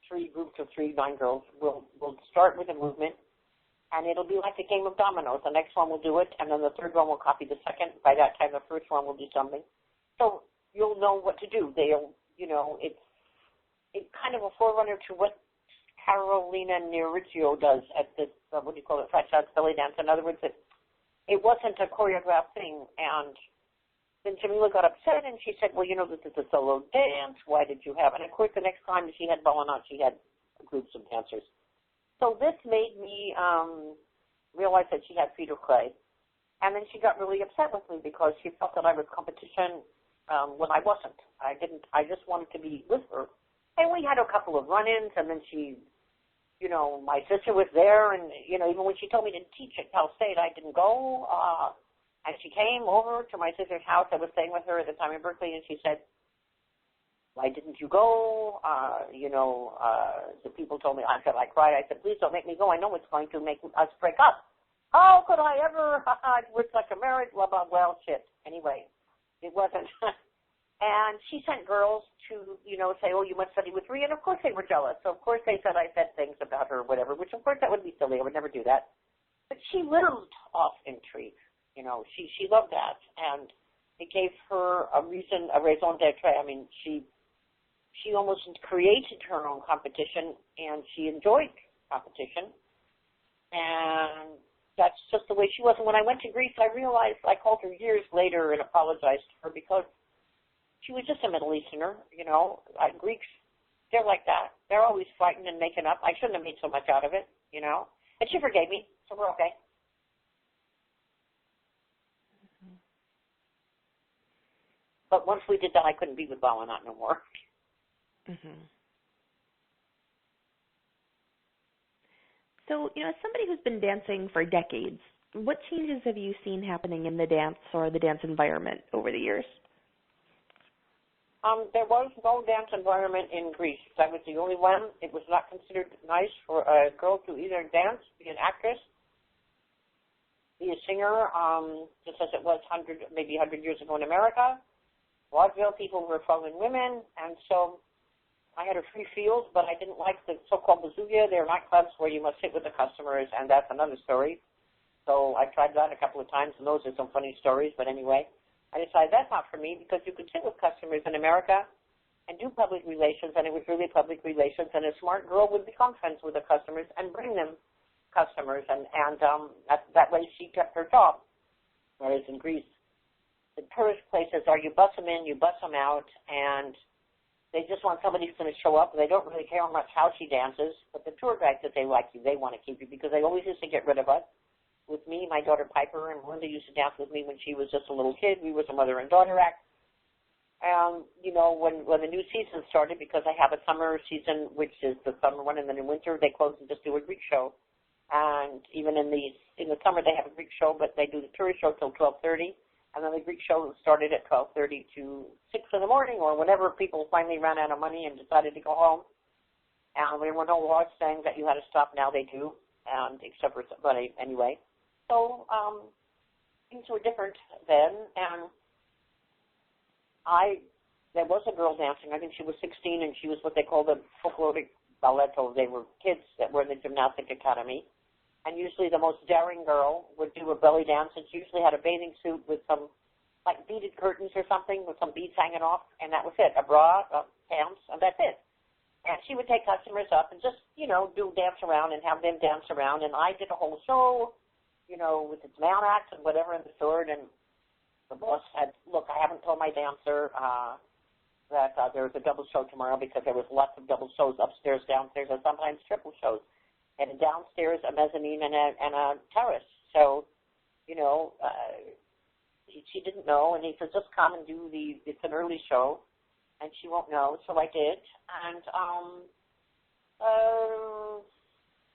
3 groups of 9 girls will start with a movement, and it'll be like a game of dominoes. The next one will do it, and then the third one will copy the second. By that time, the first one will do something. So you'll know what to do. It's kind of a forerunner to what Carolina Nericcio does at this, French dance belly dance. In other words, it wasn't a choreographed thing. And then Jamila got upset, and she said, well, this is a solo dance. Why did you have? And, of course, the next time she had Bal Anat, she had groups of dancers. So this made me realize that she had feet of clay. And then she got really upset with me because she felt that I was competition when I wasn't. I just wanted to be with her. And we had a couple of run-ins, and then she, my sister was there, and, even when she told me to teach at Cal State, I didn't go. And she came over to my sister's house. I was staying with her at the time in Berkeley, and she said, why didn't you go? The people told me, I cried. I said, please don't make me go. I know it's going to make us break up. How could I ever? It's like a marriage, blah, blah, well, shit. Anyway, it wasn't. And she sent girls to, say, oh, you must study with Rhea. And, of course, they were jealous. So, of course, they said I said things about her or whatever, which, of course, that would be silly. I would never do that. But she lived off intrigue. She loved that. And it gave her a reason, a raison d'etre. I mean, she almost created her own competition, and she enjoyed competition. And that's just the way she was. And when I went to Greece, I realized, I called her years later and apologized to her because she was just a Middle Easterner, Greeks, they're like that. They're always fighting and making up. I shouldn't have made so much out of it, And she forgave me, so we're okay. Mm-hmm. But once we did that, I couldn't be with Bal Anat no more. Mm-hmm. So, as somebody who's been dancing for decades, what changes have you seen happening in the dance or the dance environment over the years? There was no dance environment in Greece. I was the only one. It was not considered nice for a girl to either dance, be an actress, be a singer, just as it was maybe 100 years ago in America. Vaudeville people were following women, and so I had a free field, but I didn't like the so-called bazooka. They're nightclubs where you must sit with the customers, and that's another story. So I tried that a couple of times, and those are some funny stories, but anyway. I decided that's not for me because you could sit with customers in America and do public relations, and it was really public relations, and a smart girl would become friends with the customers and bring them customers, and that way she kept her job. Whereas in Greece, the tourist places are you bus them in, you bus them out, and they just want somebody who's going to show up, and they don't really care much how she dances, but the tour guides that they like you, they want to keep you because they always used to get rid of us. With me, my daughter Piper, and Linda used to dance with me when she was just a little kid. We was a mother and daughter act. And, when the new season started, because I have a summer season, which is the summer one, and then in winter they close and just do a Greek show. And even in the summer they have a Greek show, but they do the tourist show till 12:30. And then the Greek show started at 12:30 to 6 in the morning, or whenever people finally ran out of money and decided to go home. And there were no laws saying that you had to stop. Now they do, except for, but anyway. So things were different then, and there was a girl dancing. I think she was 16, and she was what they call the folkloric balletto. They were kids that were in the gymnastic academy, And usually the most daring girl would do a belly dance, and she usually had a bathing suit with some, like, beaded curtains or something with some beads hanging off, and that was it, a bra, pants, and that's it. And she would take customers up and just, do dance around and have them dance around, and I did a whole show, with its mount acts and whatever in the sort, and the boss said, look, I haven't told my dancer that there was a double show tomorrow because there was lots of double shows upstairs, downstairs, and sometimes triple shows. And downstairs, a mezzanine and a terrace. So, she didn't know, and he said, just come and do it's an early show, and she won't know. So I did, and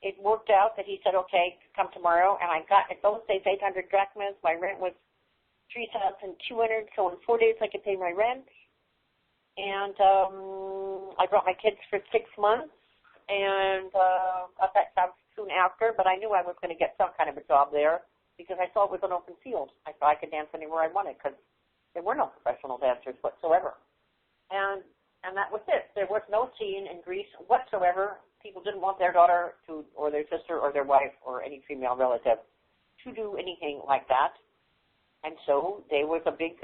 it worked out that he said, okay, come tomorrow, and I got, at those days, 800 drachmas. My rent was 3,200, so in 4 days I could pay my rent, and I brought my kids for 6 months, and got that job soon after, but I knew I was going to get some kind of a job there because I saw it was an open field. I thought I could dance anywhere I wanted because there were no professional dancers whatsoever. And that was it. There was no scene in Greece whatsoever. People didn't want their daughter to, or their sister or their wife or any female relative to do anything like that. And so there was a big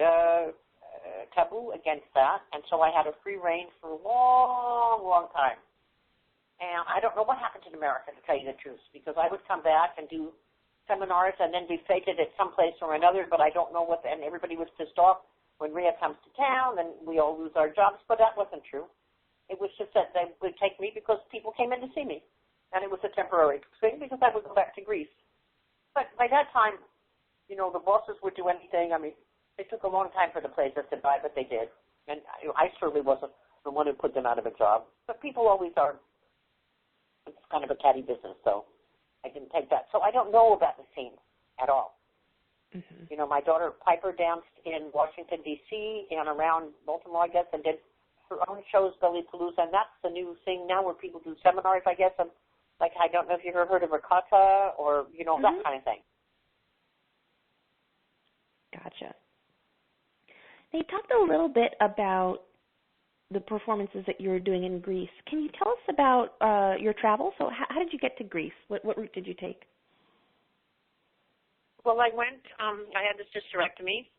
taboo against that. And so I had a free reign for a long, long time. And I don't know what happened in America, to tell you the truth, because I would come back and do seminars and then be feted at some place or another, but I don't know and everybody was pissed off when Rhea comes to town and we all lose our jobs, but that wasn't true. It was just that they would take me because people came in to see me, and it was a temporary thing because I would go back to Greece. But by that time, the bosses would do anything. I mean, it took a long time for the places to buy, but they did. And I certainly wasn't the one who put them out of a job, but people always are. It's kind of a catty business, so I didn't take that. So I don't know about the scene at all. Mm-hmm. My daughter Piper danced in Washington, D.C. and around Baltimore, I guess, and did her own shows, Belly Palooza, and that's the new thing now where people do seminars, I guess. And, like, I don't know if you've ever heard of Ricotta or, mm-hmm. that kind of thing. Gotcha. Now, you talked a little bit about the performances that you were doing in Greece. Can you tell us about your travel? So how did you get to Greece? What route did you take? Well, I went, I had this hysterectomy,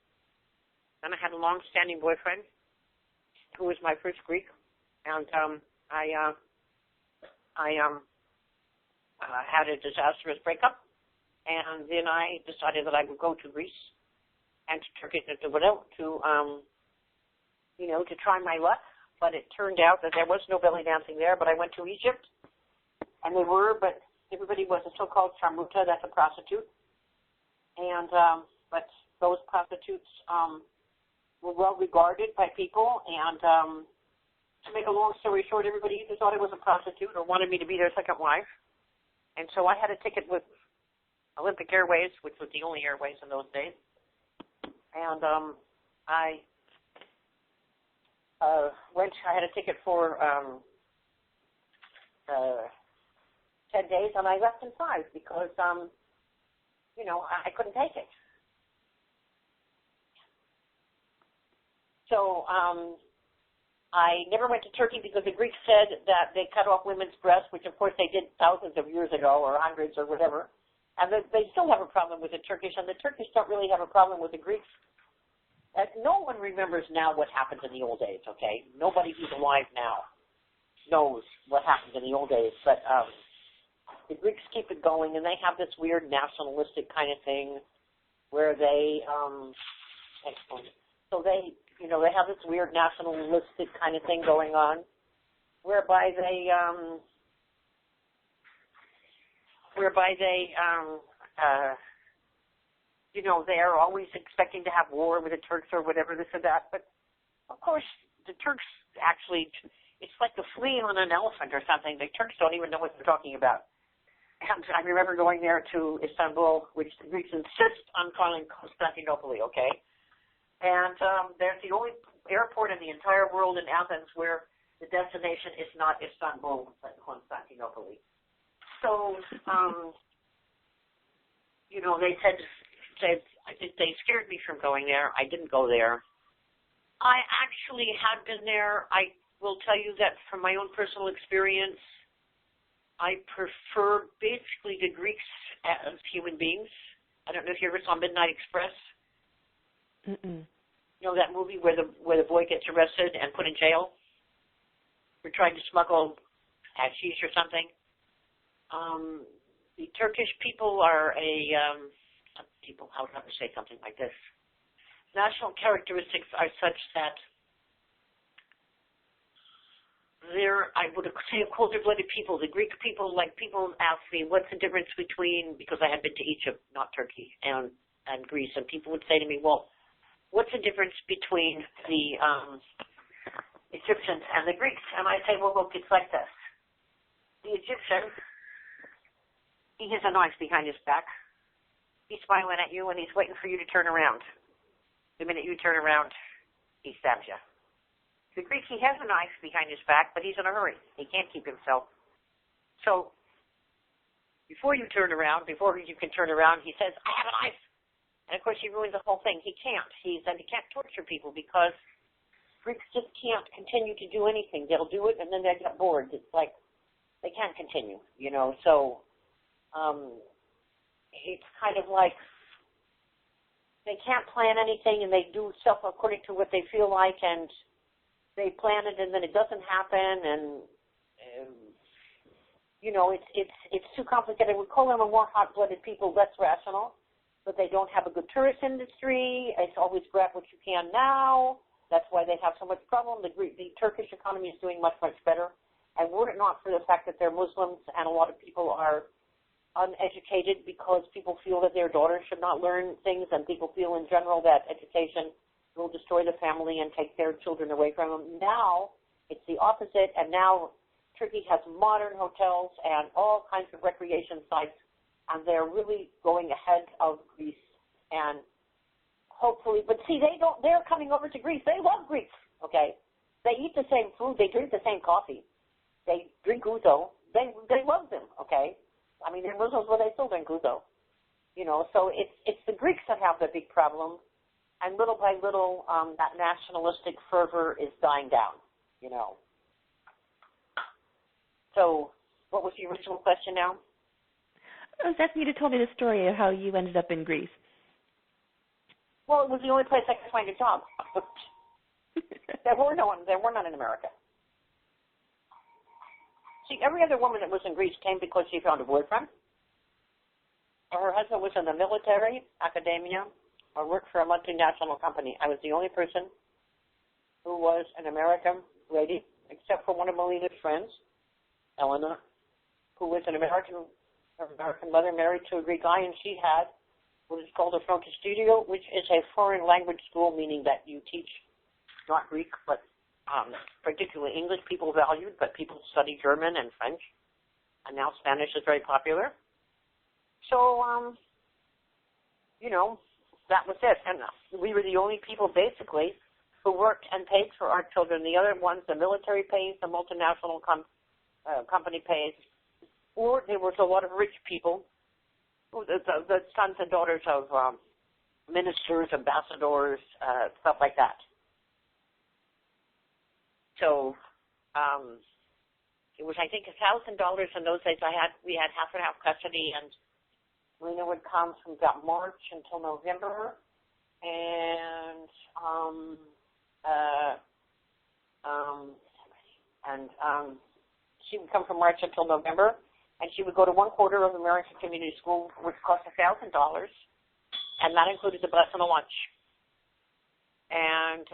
and I had a long-standing boyfriend who was my first Greek, and I had a disastrous breakup, and then I decided that I would go to Greece and to Turkey to try my luck. But it turned out that there was no belly dancing there. But I went to Egypt, and but everybody was a so-called charmuta, that's a prostitute. And but those prostitutes were well regarded by people. And to make a long story short, everybody either thought I was a prostitute or wanted me to be their second wife. And so I had a ticket with Olympic Airways, which was the only airways in those days. And I had a ticket for 10 days, and I left in 5 because, I couldn't take it. So I never went to Turkey because the Greeks said that they cut off women's breasts, which, of course, they did thousands of years ago or hundreds or whatever, and they still have a problem with the Turkish, and the Turkish don't really have a problem with the Greeks. No one remembers now what happened in the old days, okay? Nobody who's alive now knows what happened in the old days. But the Greeks keep it going, and they have this weird nationalistic kind of thing where they, they have this weird nationalistic kind of thing going on whereby they they are always expecting to have war with the Turks or whatever, this or that. But, of course, the Turks actually, it's like the flea on an elephant or something. The Turks don't even know what they're talking about. And I remember going there to Istanbul, which the Greeks insist on calling Constantinople, okay? And there's the only airport in the entire world in Athens where the destination is not Istanbul, but Constantinople. So, they scared me from going there. I didn't go there. I actually had been there. I will tell you that from my own personal experience, I prefer basically the Greeks as human beings. I don't know if you ever saw Midnight Express. Mm-mm. You know that movie where the boy gets arrested and put in jail for trying to smuggle hashish or something. The Turkish people are how would I say something like this? National characteristics are such that I would say, colder-blooded people. The Greek people, like people ask me, what's the difference between, because I had been to Egypt, not Turkey, and Greece, and people would say to me, well, what's the difference between the Egyptians and the Greeks? And I say, well, look, it's like this. The Egyptian, he has a knife behind his back. He's smiling at you, and he's waiting for you to turn around. The minute you turn around, he stabs you. The Greek, he has a knife behind his back, but he's in a hurry. He can't keep himself. So before you can turn around, he says, I have a knife. And, of course, he ruins the whole thing. He can't. He can't torture people because Greeks just can't continue to do anything. They'll do it, and then they get bored. It's like they can't continue, you know. So it's kind of like they can't plan anything, and they do stuff according to what they feel like, and they plan it, and then it doesn't happen, and you know, it's too complicated. We call them a more hot-blooded people, less rational, but they don't have a good tourist industry. It's always grab what you can now. That's why they have so much problem. The Turkish economy is doing much, much better. And were it not for the fact that they're Muslims and a lot of people are uneducated because people feel that their daughters should not learn things, and people feel in general that education will destroy the family and take their children away from them. Now it's the opposite, and now Turkey has modern hotels and all kinds of recreation sites, and they're really going ahead of Greece. And hopefully, but see, they're coming over to Greece. They love Greece, okay? They eat the same food. They drink the same coffee. They drink ouzo. They love them, okay? I mean, they're Muslims, but they still drink ouzo. You know, so it's the Greeks that have the big problem. And little by little, that nationalistic fervor is dying down, you know. So what was the original question now? I was asking you to tell me the story of how you ended up in Greece. Well, it was the only place I could find a job. There were none in America. See, every other woman that was in Greece came because she found a boyfriend, or her husband was in the military, academia, or worked for a multinational company. I was the only person who was an American lady, except for one of Melina's friends, Eleanor, who was her American mother married to a Greek guy, and she had what is called a frontal studio, which is a foreign language school, meaning that you teach not Greek, but particularly English. People valued, but people study German and French, and now Spanish is very popular. So, you know, that was it. And we were the only people, basically, who worked and paid for our children. The other ones, the military pays, the multinational company pays, or there was a lot of rich people, the sons and daughters of ministers, ambassadors, stuff like that. So it was, I think, $1,000 in those days. We had half and half custody, and Lena would come from about March until November, and she would come from March until November, and she would go to one quarter of American Community School, which cost $1,000, and that included the bus and a lunch. And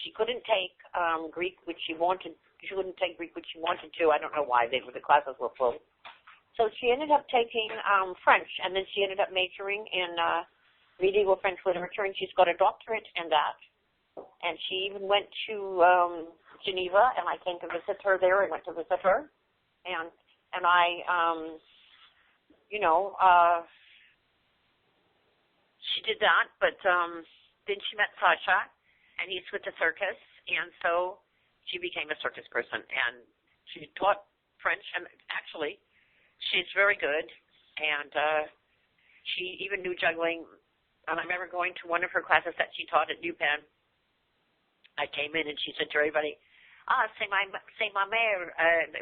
she couldn't take Greek, which she wanted. She wouldn't take Greek, which she wanted to. I don't know why. The classes were full. So she ended up taking French, and then she ended up majoring in medieval French literature, and she's got a doctorate in that. And she even went to Geneva, and I came to visit her there. I went to visit her, and I, she did that, but then she met Sasha, and he's with the circus, and so she became a circus person, and she taught French, and actually, she's very good, and she even knew juggling, and I remember going to one of her classes that she taught at UPenn. I came in, and she said to everybody, c'est ma mère,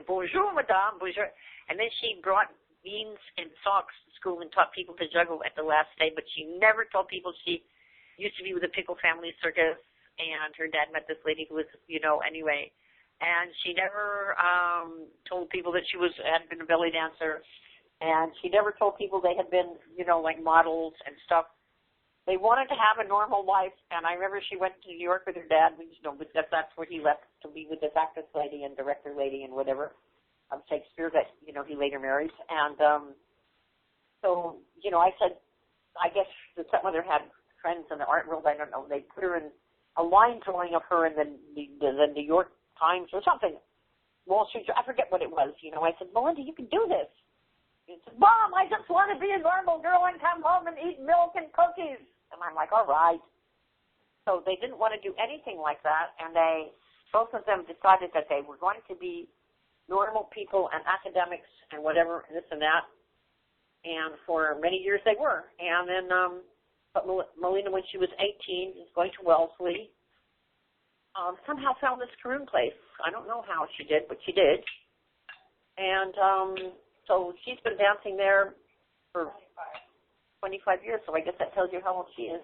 bonjour, madame, bonjour. And then she brought beans and socks to school and taught people to juggle at the last day, but she never told people she used to be with the Pickle Family Circus, and her dad met this lady who was, anyway. And she never told people that she had been a belly dancer, and she never told people they had been, like models and stuff. They wanted to have a normal life, and I remember she went to New York with her dad, because that's where he left to be with this actress lady and director lady and whatever, of Shakespeare that, he later married. And so, I said, I guess the stepmother had friends in the art world, I don't know, they put her in a line drawing of her in the New York Times or something, Wall Street, I forget what it was, I said, Melinda, you can do this. She said, Mom, I just want to be a normal girl and come home and eat milk and cookies. And I'm like, all right. So they didn't want to do anything like that, and both of them decided that they were going to be normal people and academics and whatever, this and that. And for many years they were. And then, but Melina, when she was 18, was going to Wellesley, somehow found this Caroon place. I don't know how she did, but she did. And so she's been dancing there for 25 years, so I guess that tells you how old she is.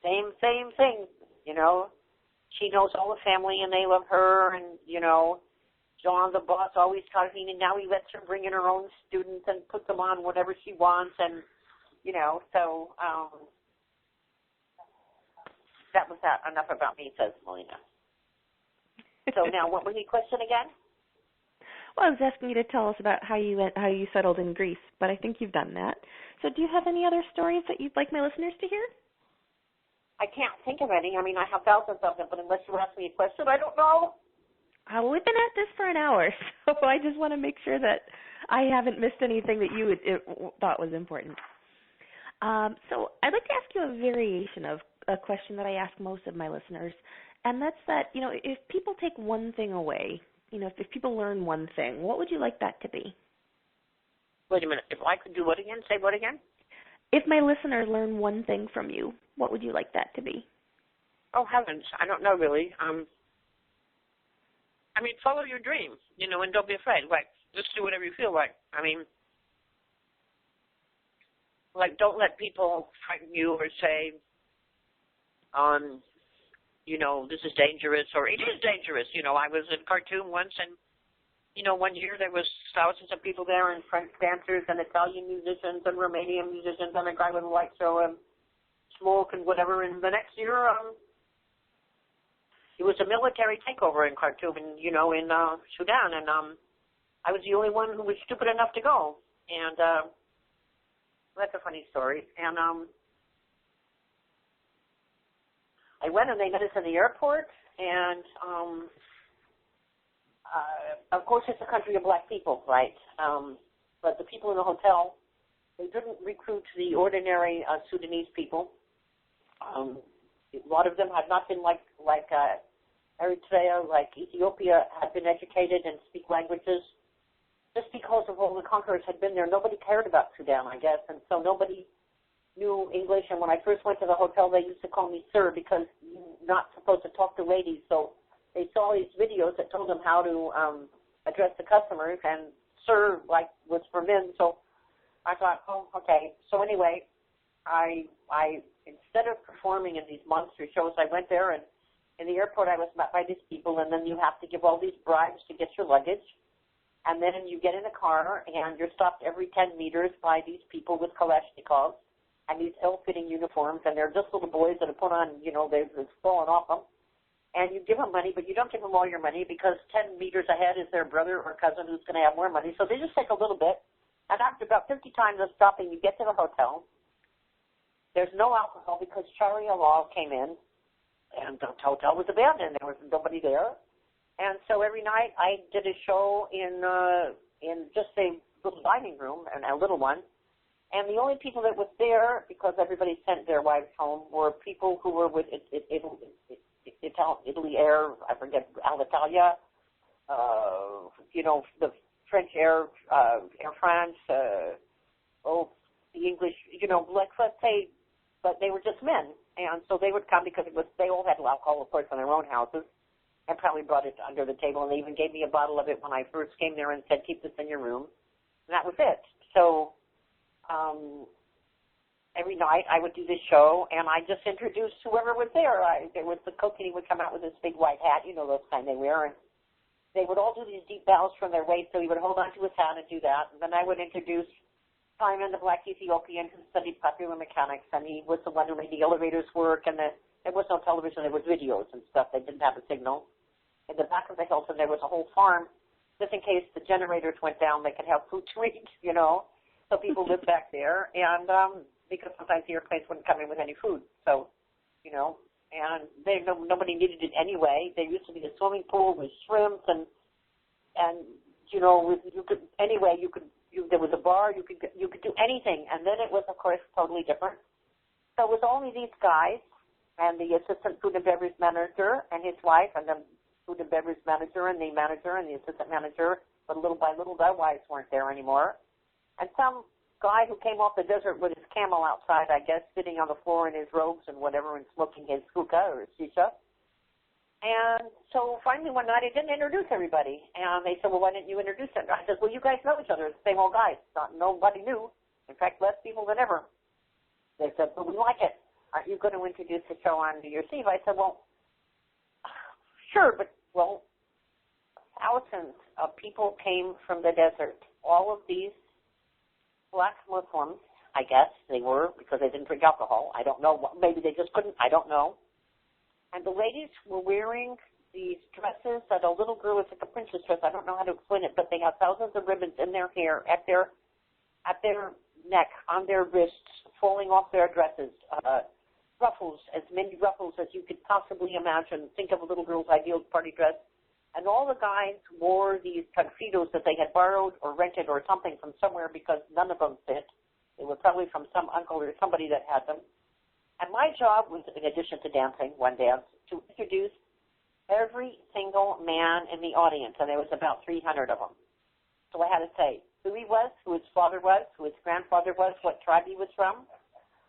Same thing, She knows all the family, and they love her, and, John, the boss, always talking, and now he lets her bring in her own students and put them on whatever she wants, and, so that was that. Enough about me, says Melina. So now, what was your question again? Well, I was asking you to tell us about how you settled in Greece, but I think you've done that. So do you have any other stories that you'd like my listeners to hear? I can't think of any. I mean, I have thousands of them, but unless you ask me a question, I don't know. We've been at this for an hour, so I just want to make sure that I haven't missed anything that you thought was important. So I'd like to ask you a variation of a question that I ask most of my listeners, and that's that, if people take one thing away, if people learn one thing, what would you like that to be? Wait a minute. If I could do what again? Say what again? If my listeners learn one thing from you, what would you like that to be? Oh, heavens. I don't know, really. Follow your dream, and don't be afraid. Like, just do whatever you feel like. Don't let people frighten you or say, this is dangerous, or it is dangerous. I was in Khartoum once, and, one year there was thousands of people there, and French dancers and Italian musicians and Romanian musicians, and a guy with a light show and smoke and whatever. And the next year, it was a military takeover in Khartoum, and, in Sudan, and I was the only one who was stupid enough to go. And that's a funny story. And I went, and they met us in the airport, and of course it's a country of black people, right? But the people in the hotel, they didn't recruit the ordinary Sudanese people. A lot of them had not been like Eritrea, like Ethiopia, had been educated and speak languages. Just because of all the conquerors had been there, nobody cared about Sudan, I guess, and so nobody knew English. And when I first went to the hotel, they used to call me sir because you're not supposed to talk to ladies. So they saw these videos that told them how to address the customers, and sir, was for men. So I thought, oh, okay. So anyway, I instead of performing in these monster shows, I went there, and in the airport I was met by these people, and then you have to give all these bribes to get your luggage. And then you get in a car, and you're stopped every 10 meters by these people with Kalashnikovs and these ill-fitting uniforms, and they're just little boys that have put on, they've fallen off them. And you give them money, but you don't give them all your money because 10 meters ahead is their brother or cousin who's going to have more money. So they just take a little bit. And after about 50 times of stopping, you get to the hotel. There's no alcohol because Sharia law came in, and the hotel was abandoned. There was nobody there. And so every night I did a show in just a little dining room, and a little one. And the only people that was there, because everybody sent their wives home, were people who were with Italy Air, I forget, Alitalia, the French Air France, the English, let's say, but they were just men. And so they would come because they all had alcohol, of course, in their own houses, and probably brought it under the table. And they even gave me a bottle of it when I first came there and said, keep this in your room. And that was it. So every night I would do this show, and I just introduced whoever was there. There was the cook, and he would come out with this big white hat, you know, those kind they wear, and they would all do these deep bows from their waist, so he would hold on to his hat and do that. And then I would introduce Simon, the black Ethiopian who studied popular mechanics, and he was the one who made the elevators work, and there was no television, there was videos and stuff. They didn't have a signal. In the back of the Hilton, there was a whole farm, just in case the generators went down, they could have food to eat, you know. So people lived back there, and because sometimes the airplanes wouldn't come in with any food. So, you know, and nobody needed it anyway. There used to be a swimming pool with shrimps, and you know, there was a bar, you could do anything. And then it was, of course, totally different. So it was only these guys and the assistant food and beverage manager and his wife, and the food and beverage manager and the assistant manager. But little by little, their wives weren't there anymore. And some guy who came off the desert with his camel outside, I guess, sitting on the floor in his robes and whatever and smoking his hookah or shisha. And so finally one night I didn't introduce everybody. And they said, well, why didn't you introduce them? I said, well, you guys know each other. It's the same old guys. Nobody knew. In fact, less people than ever. They said, but we like it. Aren't you going to introduce the show on New Year's Eve? I said, well, sure, but, well, thousands of people came from the desert. All of these black Muslims, I guess they were, because they didn't drink alcohol. I don't know. Maybe they just couldn't. I don't know. And the ladies were wearing these dresses that a little girl, it's like a princess dress. I don't know how to explain it, but they have thousands of ribbons in their hair, at their neck, on their wrists, falling off their dresses, ruffles, as many ruffles as you could possibly imagine. Think of a little girl's ideal party dress. And all the guys wore these tuxedos that they had borrowed or rented or something from somewhere because none of them fit. They were probably from some uncle or somebody that had them. And my job was, in addition to dancing, one dance, to introduce every single man in the audience, and there was about 300 of them. So I had to say who he was, who his father was, who his grandfather was, what tribe he was from,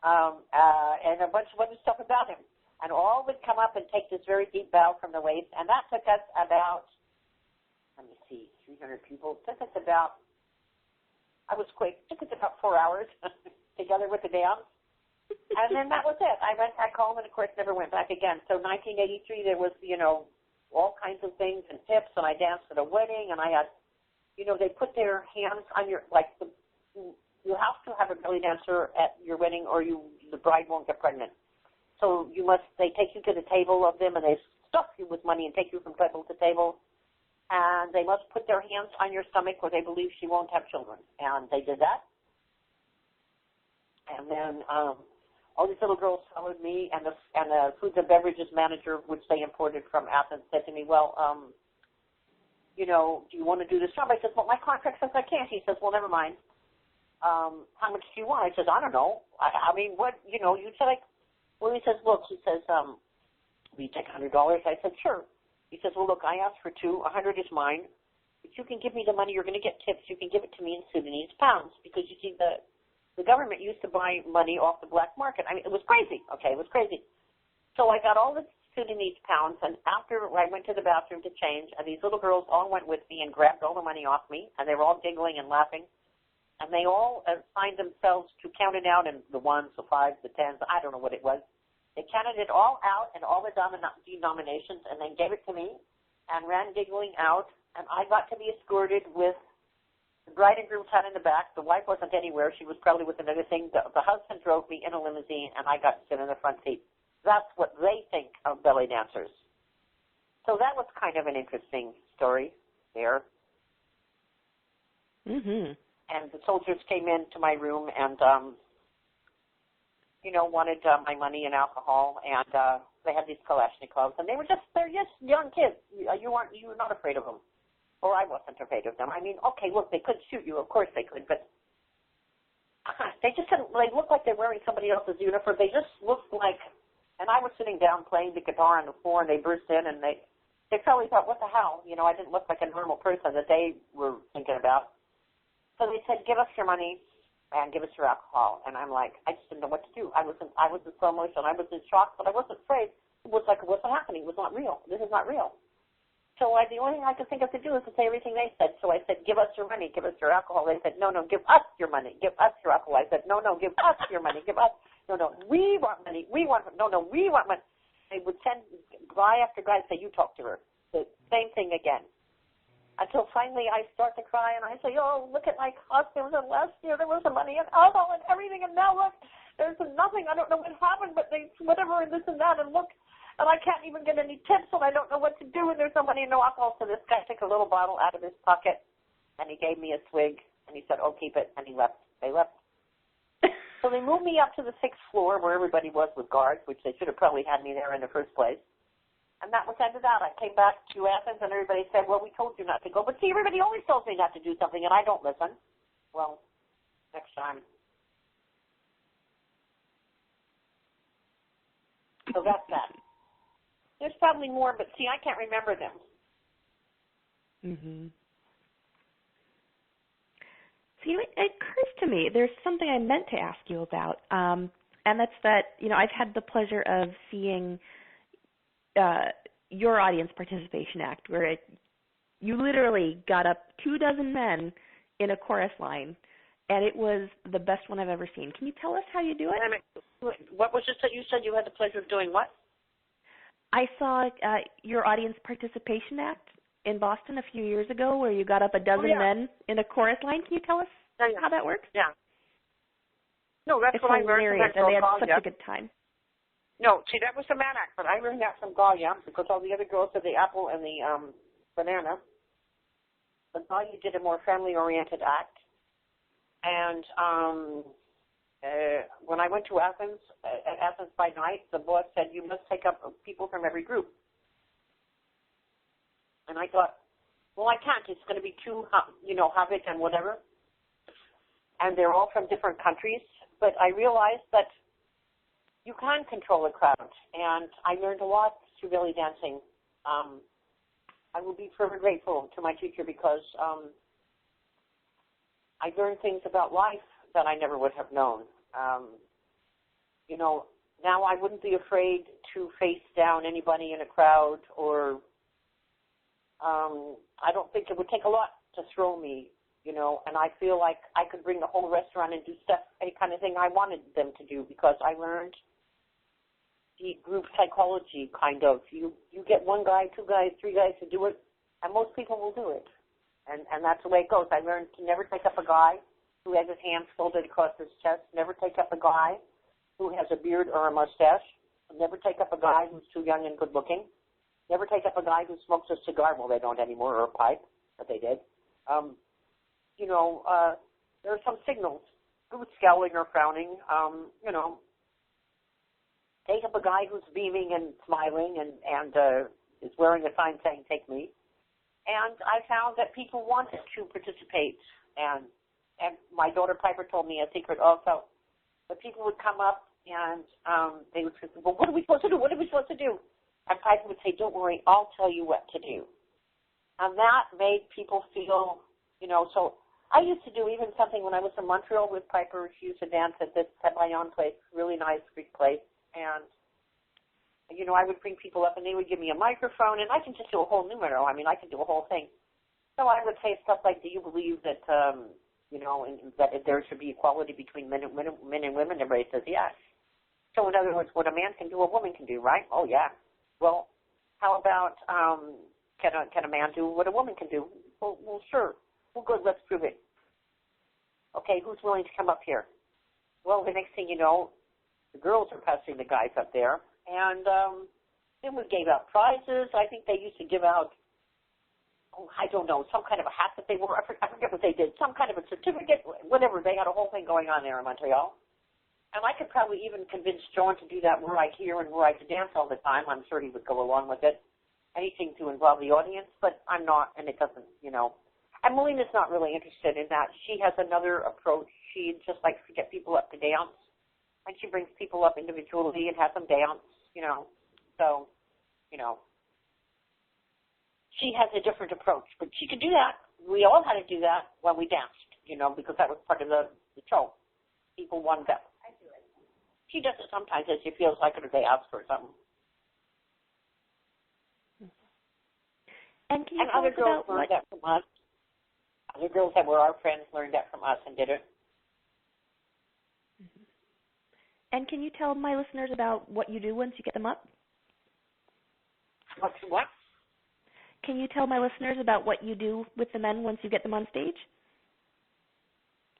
and a bunch of other stuff about him. And all would come up and take this very deep bow from the waist, and that took us about, 300 people. It took us about, I was quick, it took us about 4 hours together with the dance. And then that was it. I went back home and, of course, never went back again. So 1983, there was, you know, all kinds of things and tips, and I danced at a wedding, and I had, you know, they put their hands on your, like, you have to have a belly dancer at your wedding or the bride won't get pregnant. So they take you to the table of them, and they stuff you with money and take you from table to table. And they must put their hands on your stomach where they believe she won't have children. And they did that. And then all these little girls followed me, and the foods and beverages manager, which they imported from Athens, said to me, well, you know, do you want to do this job? I said, well, my contract says I can't. He says, well, never mind. How much do you want? I said, I don't know. I mean, what, you know, you said well, he says, look, he says, will you take $100? I said, sure. He says, well, look, I asked for $200. $100 is mine. But you can give me the money. You're going to get tips. You can give it to me in Sudanese pounds because, you see, the government used to buy money off the black market. I mean, it was crazy. Okay, it was crazy. So I got all the Sudanese pounds, and after I went to the bathroom to change, and these little girls all went with me and grabbed all the money off me, and they were all giggling and laughing. And they all assigned themselves to count it out in the ones, the fives, the tens, I don't know what it was. They counted it all out in all the denominations and then gave it to me and ran giggling out. And I got to be escorted with the bride and groom's hat in the back. The wife wasn't anywhere. She was probably with another thing. The husband drove me in a limousine, and I got to sit in the front seat. That's what they think of belly dancers. So that was kind of an interesting story there. Mm-hmm. And the soldiers came into my room and, you know, wanted my money and alcohol, and they had these Kalashnikovs, and they're just young kids. You were not afraid of them, or I wasn't afraid of them. I mean, okay, look, they could shoot you, of course they could, but they just didn't. They looked like they're wearing somebody else's uniform. They just looked like, and I was sitting down playing the guitar on the floor, and they burst in, and they probably thought, what the hell? You know, I didn't look like a normal person that they were thinking about. So they said, give us your money, and give us your alcohol. And I'm like, I just didn't know what to do. I was in slow motion. I was in shock, but I wasn't afraid. It was like it wasn't happening. It was not real. This is not real. So the only thing I could think of to do is to say everything they said. So I said, give us your money, give us your alcohol. They said, no, give us your money, give us your alcohol. I said, no, give us your money, give us. No, we want money. We want we want money. They would send guy after guy and say, you talk to her. The same thing again. Until finally I start to cry and I say, oh, look at my costumes, and last year there was some money and alcohol and everything, and now look, there's nothing. I don't know what happened, but they whatever and this and that, and look, and I can't even get any tips, and I don't know what to do, and there's no money and no alcohol. So this guy took a little bottle out of his pocket, and he gave me a swig, and he said, oh, keep it, and he left. They left. So they moved me up to the 6th floor where everybody was with guards, which they should have probably had me there in the first place. And that was the end of that. I came back to Athens, and everybody said, well, we told you not to go. But see, everybody always tells me not to do something, and I don't listen. Well, next time. So that's that. There's probably more, but see, I can't remember them. Mm-hmm. See, it occurs to me there's something I meant to ask you about, and that's that, I've had the pleasure of seeing your Audience Participation Act, where you literally got up 24 men in a chorus line, and it was the best one I've ever seen. Can you tell us how you do it? What was it that you said you had the pleasure of doing what? I saw your Audience Participation Act in Boston a few years ago, where you got up 12 men in a chorus line. Can you tell us how that works? Yeah. No, that's it's what I learned. Hilarious, and they had such a good time. No, see, that was the man act, but I learned that from Galia, because all the other girls did the apple and the banana. But Galia did a more family-oriented act. And when I went to Athens, at Athens by night, the boss said, you must take up people from every group. And I thought, well, I can't. It's going to be too, havoc and whatever. And they're all from different countries. But I realized that you can control a crowd. And I learned a lot through belly dancing. I will be forever grateful to my teacher, because I learned things about life that I never would have known. Now I wouldn't be afraid to face down anybody in a crowd, or I don't think it would take a lot to throw me, and I feel like I could bring the whole restaurant and do stuff, any kind of thing I wanted them to do, because I learned the group psychology, kind of. You get 1 guy, 2 guys, 3 guys to do it, and most people will do it. And that's the way it goes. I learned to never take up a guy who has his hands folded across his chest, never take up a guy who has a beard or a mustache, never take up a guy who's too young and good looking, never take up a guy who smokes a cigar. Well, they don't anymore, or a pipe, but they did. There are some signals, who's scowling or frowning, take up a guy who's beaming and smiling and is wearing a sign saying, take me. And I found that people wanted to participate. And my daughter Piper told me a secret also. That people would come up and they would say, well, what are we supposed to do? What are we supposed to do? And Piper would say, don't worry, I'll tell you what to do. And that made people feel, so I used to do even something when I was in Montreal with Piper. She used to dance at this Tabayon place, really nice Greek place. And, I would bring people up and they would give me a microphone, and I can just do a whole numero. I can do a whole thing. So I would say stuff like, do you believe that, that there should be equality between men and women? Everybody says yes. So in other words, what a man can do, a woman can do, right? Oh, yeah. Well, how about can a man do what a woman can do? Well, sure. Well, good, let's prove it. Okay, who's willing to come up here? Well, the next thing you know, the girls are passing the guys up there, and then we gave out prizes. I think they used to give out, I don't know, some kind of a hat that they wore. I forget what they did, some kind of a certificate, whatever. They had a whole thing going on there in Montreal. And I could probably even convince John to do that were I here and were I to dance all the time. I'm sure he would go along with it. Anything to involve the audience, but I'm not, and it doesn't, And Melina's not really interested in that. She has another approach. She just likes to get people up to dance, and she brings people up individually and has them dance, So, she has a different approach, but she could do that. We all had to do that when we danced, because that was part of the show. People wanted that. I do it. She does it sometimes if she feels like it or they ask for something. And can you And tell other us girls about learned that from us. Other girls that were our friends learned that from us and did it. And can you tell my listeners about what you do once you get them up? What? Can you tell my listeners about what you do with the men once you get them on stage?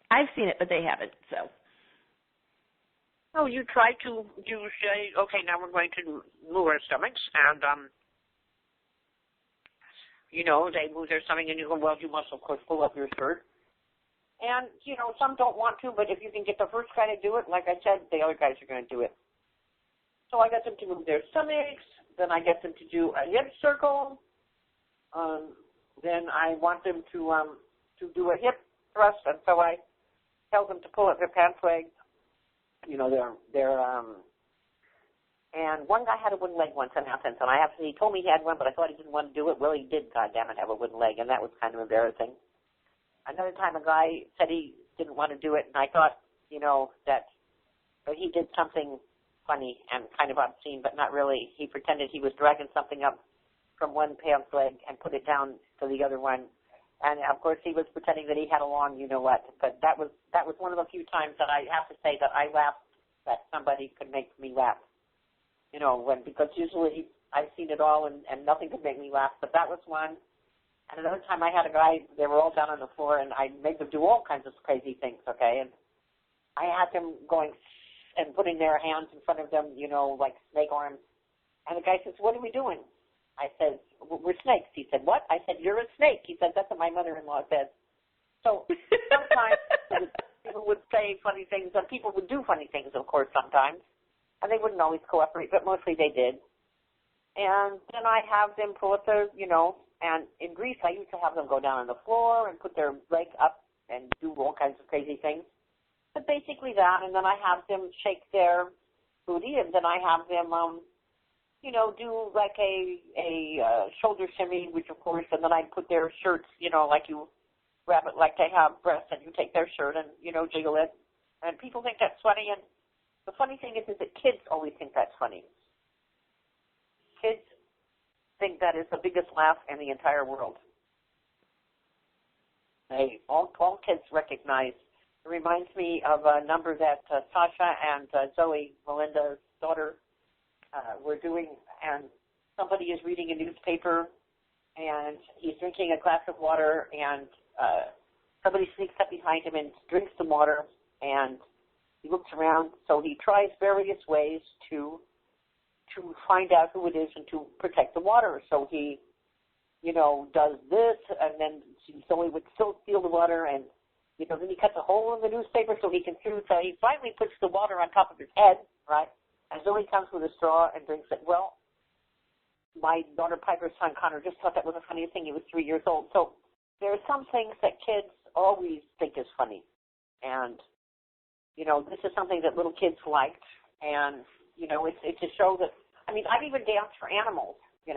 I've seen it, but they haven't, so. Oh, you try to say, okay, now we're going to move our stomachs, and, they move their stomach, and you go, well, you must, of course, pull up your shirt. And, some don't want to, but if you can get the first guy to do it, like I said, the other guys are going to do it. So I get them to move their stomachs, then I get them to do a hip circle, then I want them to do a hip thrust, and so I tell them to pull up their pants legs. And one guy had a wooden leg once in Athens, and he told me he had one, but I thought he didn't want to do it. Well, he did, goddammit, have a wooden leg, and that was kind of embarrassing. Another time a guy said he didn't want to do it, and I thought, that he did something funny and kind of obscene, but not really. He pretended he was dragging something up from one pants leg and put it down to the other one. And, of course, he was pretending that he had a long you-know-what. But that was one of the few times that I have to say that I laughed that somebody could make me laugh. Because usually I've seen it all and nothing could make me laugh. But that was one. And another time I had a guy, they were all down on the floor, and I made them do all kinds of crazy things, okay? And I had them going and putting their hands in front of them, like snake arms. And the guy says, what are we doing? I said, we're snakes. He said, what? I said, you're a snake. He said, that's what my mother-in-law said. So sometimes people would say funny things, and people would do funny things, of course, sometimes. And they wouldn't always cooperate, but mostly they did. And then I have them pull up their, and in Greece I used to have them go down on the floor and put their leg up and do all kinds of crazy things. But basically that, and then I have them shake their booty, and then I have them, do like a shoulder shimmy, which of course, and then I put their shirts, like you grab it like they have breasts, and you take their shirt and, jiggle it. And people think that's funny, and the funny thing is that kids always think that's funny. Kids think that is the biggest laugh in the entire world. All kids recognize. It reminds me of a number that Sasha and Zoe, Melinda's daughter, were doing, and somebody is reading a newspaper, and he's drinking a glass of water, and somebody sneaks up behind him and drinks the water, and he looks around, so he tries various ways to find out who it is and to protect the water. So he, does this, and then Zoe would still steal the water, and, then he cuts a hole in the newspaper so he can shoot. So he finally puts the water on top of his head, right? And Zoe comes with a straw and drinks it. Well, my daughter Piper's son Connor just thought that was the funniest thing. He was 3 years old. So there are some things that kids always think is funny. And, this is something that little kids liked. And, it's to show that, I've even danced for animals, They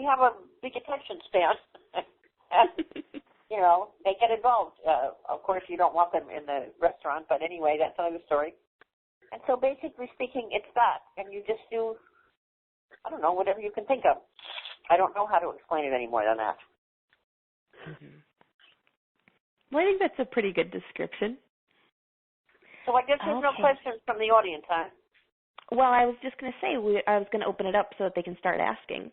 have a big attention span. And, they get involved. Of course, you don't want them in the restaurant, but anyway, that's another story. And so basically speaking, it's that. And you just do, whatever you can think of. I don't know how to explain it any more than that. Mm-hmm. Well, I think that's a pretty good description. So I guess there's no questions from the audience, huh? Well, I was just going to say, I was going to open it up so that they can start asking.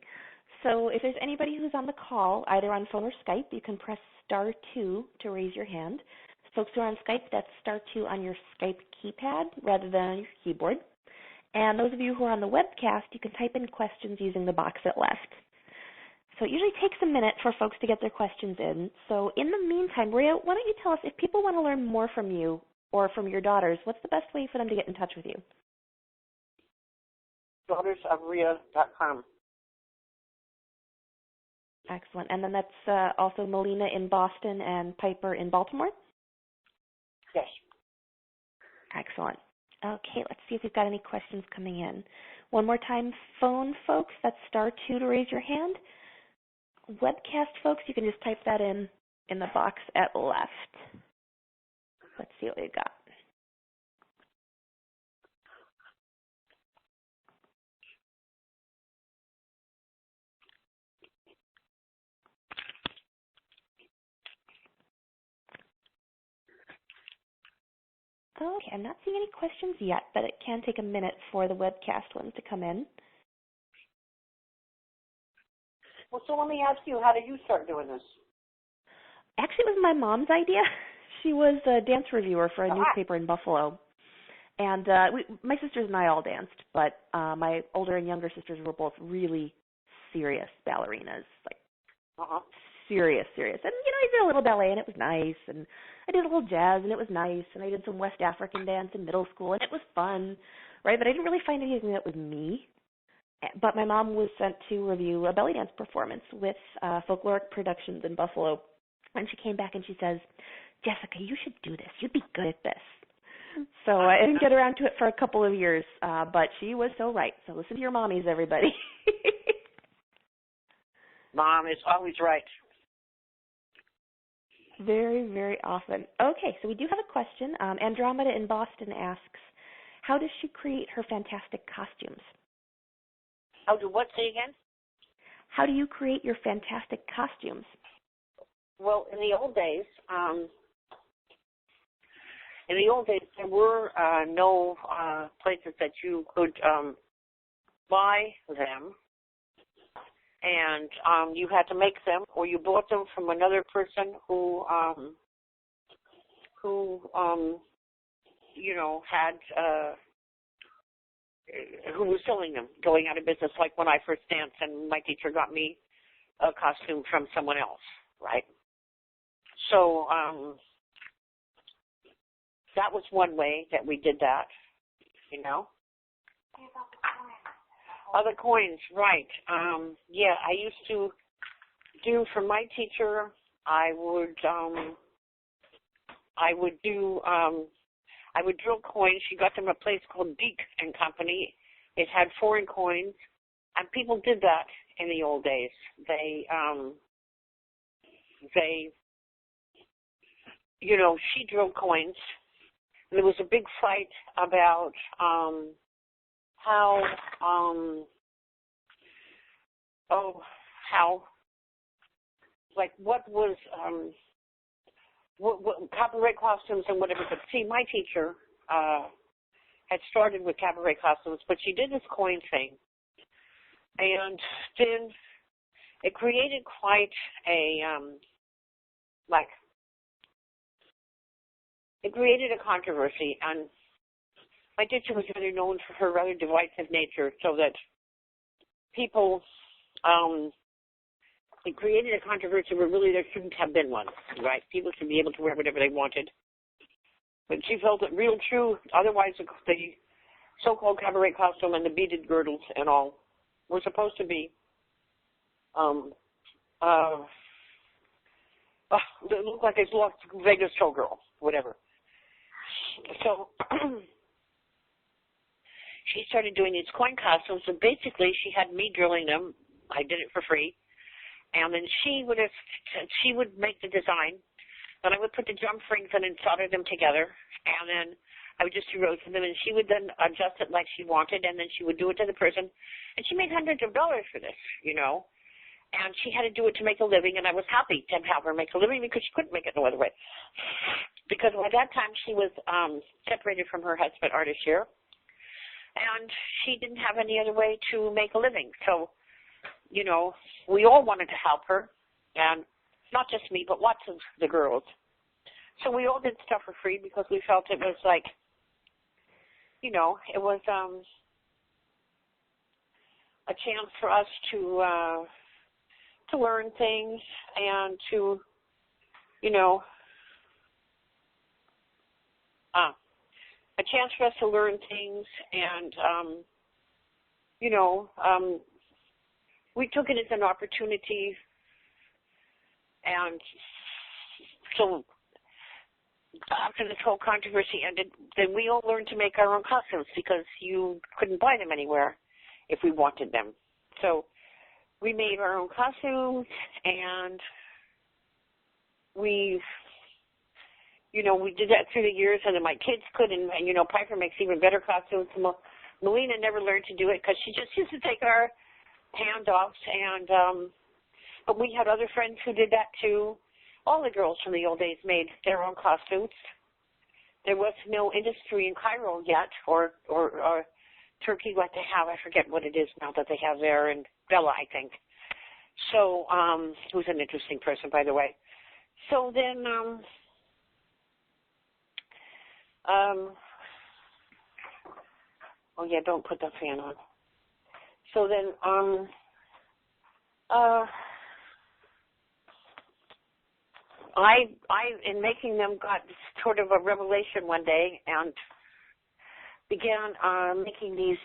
So if there's anybody who's on the call, either on phone or Skype, you can press *2 to raise your hand. Folks who are on Skype, that's *2 on your Skype keypad rather than on your keyboard. And those of you who are on the webcast, you can type in questions using the box at left. So it usually takes a minute for folks to get their questions in. So in the meantime, Rhea, why don't you tell us, if people want to learn more from you or from your daughters, what's the best way for them to get in touch with you? daughtersofrhea.com. Excellent. And then that's also Melina in Boston and Piper in Baltimore? Yes. Excellent. Okay, let's see if we've got any questions coming in. One more time, phone folks, that's *2 to raise your hand. Webcast folks, you can just type that in in the box at left. Let's see what we got. Okay, I'm not seeing any questions yet, but it can take a minute for the webcast ones to come in. Well, so let me ask you, how did you start doing this? Actually, it was my mom's idea. She was a dance reviewer for a newspaper in Buffalo. And my sisters and I all danced, but my older and younger sisters were both really serious ballerinas, like serious. And, I did a little ballet, and it was nice, and I did a little jazz, and it was nice, and I did some West African dance in middle school, and it was fun, right? But I didn't really find anything that was me. But my mom was sent to review a belly dance performance with Folkloric Productions in Buffalo, and she came back and she says, Jessica, you should do this. You'd be good at this. So I didn't get around to it for a couple of years, but she was so right. So listen to your mommies, everybody. Mom is always right. Very, very often. Okay, so we do have a question. Andromeda in Boston asks, how does she create her fantastic costumes? How do what? Say again? How do you create your fantastic costumes? Well, in the old days, there were no places that you could buy them, and you had to make them, or you bought them from another person who had who was selling them, going out of business. Like when I first danced, and my teacher got me a costume from someone else, right? So that was one way that we did that, Other coins, right. I used to do for my teacher, I would drill coins. She got them at a place called Geek and Company. It had foreign coins, and people did that in the old days. She drilled coins. There was a big fight about what cabaret costumes and whatever. But see, my teacher had started with cabaret costumes, but she did this coin thing, and then it created quite a it created a controversy, and my teacher was rather known for her rather divisive nature, so that people, it created a controversy where really there shouldn't have been one, right? People should be able to wear whatever they wanted. But she felt it real true. Otherwise, the so-called cabaret costume and the beaded girdles and all were supposed to be, they look like a Las Vegas showgirl, whatever. So she started doing these coin costumes, and basically she had me drilling them. I did it for free. And then she would make the design, then I would put the jump rings in and solder them together, and then I would just do rows of them, and she would then adjust it like she wanted, and then she would do it to the person. And she made hundreds of dollars for this, And she had to do it to make a living, and I was happy to have her make a living because she couldn't make it no other way. Because by that time she was separated from her husband, Artist Shear, and she didn't have any other way to make a living. So, we all wanted to help her, and not just me, but lots of the girls. So we all did stuff for free because we felt it was like, it was a chance for us to learn things and to, a chance for us to learn things and, we took it as an opportunity. And so after this whole controversy ended, then we all learned to make our own costumes because you couldn't buy them anywhere if we wanted them. So we made our own costumes, and we did that through the years, and then my kids could, and Piper makes even better costumes. Melina never learned to do it because she just used to take our handoffs, and but we had other friends who did that too. All the girls from the old days made their own costumes. There was no industry in Cairo yet, or Turkey, what they have. I forget what it is now that they have there, in Bella, I think. So, who's an interesting person, by the way. So then, oh yeah, don't put the fan on. So then, I, in making them, got sort of a revelation one day and began making these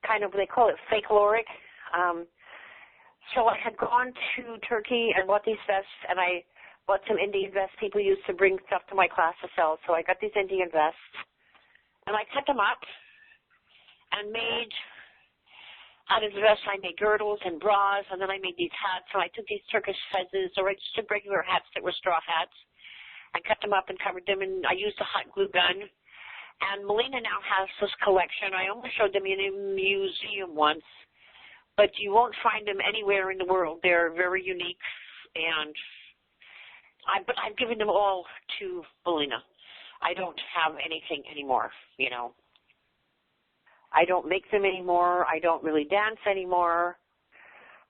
kind of, they call it folkloric. So I had gone to Turkey and bought these vests, and I bought some Indian vests. People used to bring stuff to my class to sell. So I got these Indian vests, and I cut them up and made, out of the vests, I made girdles and bras, and then I made these hats. So I took these Turkish fezzes, or just regular hats that were straw hats. I cut them up and covered them, and I used a hot glue gun. And Melina now has this collection. I almost showed them in a museum once, but you won't find them anywhere in the world. They're very unique, and but I've given them all to Melina. I don't have anything anymore, I don't make them anymore. I don't really dance anymore.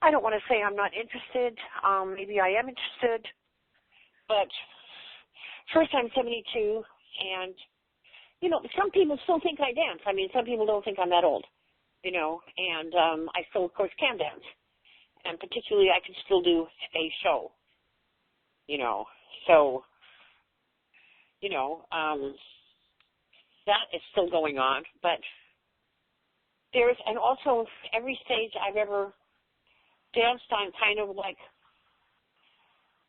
I don't want to say I'm not interested. Maybe I am interested. But first, I'm 72, and, some people still think I dance. I mean, some people don't think I'm that old, and I still, of course, can dance. And particularly, I can still do a show, So, that is still going on, but and also every stage I've ever danced on kind of like,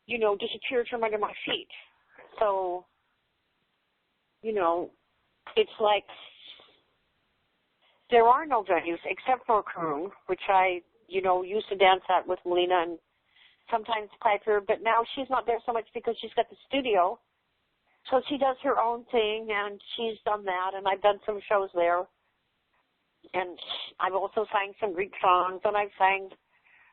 disappeared from under my feet. So, it's like there are no venues except for Karun, which I, used to dance at with Melina and sometimes Piper, but now she's not there so much because she's got the studio. So she does her own thing, and she's done that, and I've done some shows there. And I've also sang some Greek songs, and I've sang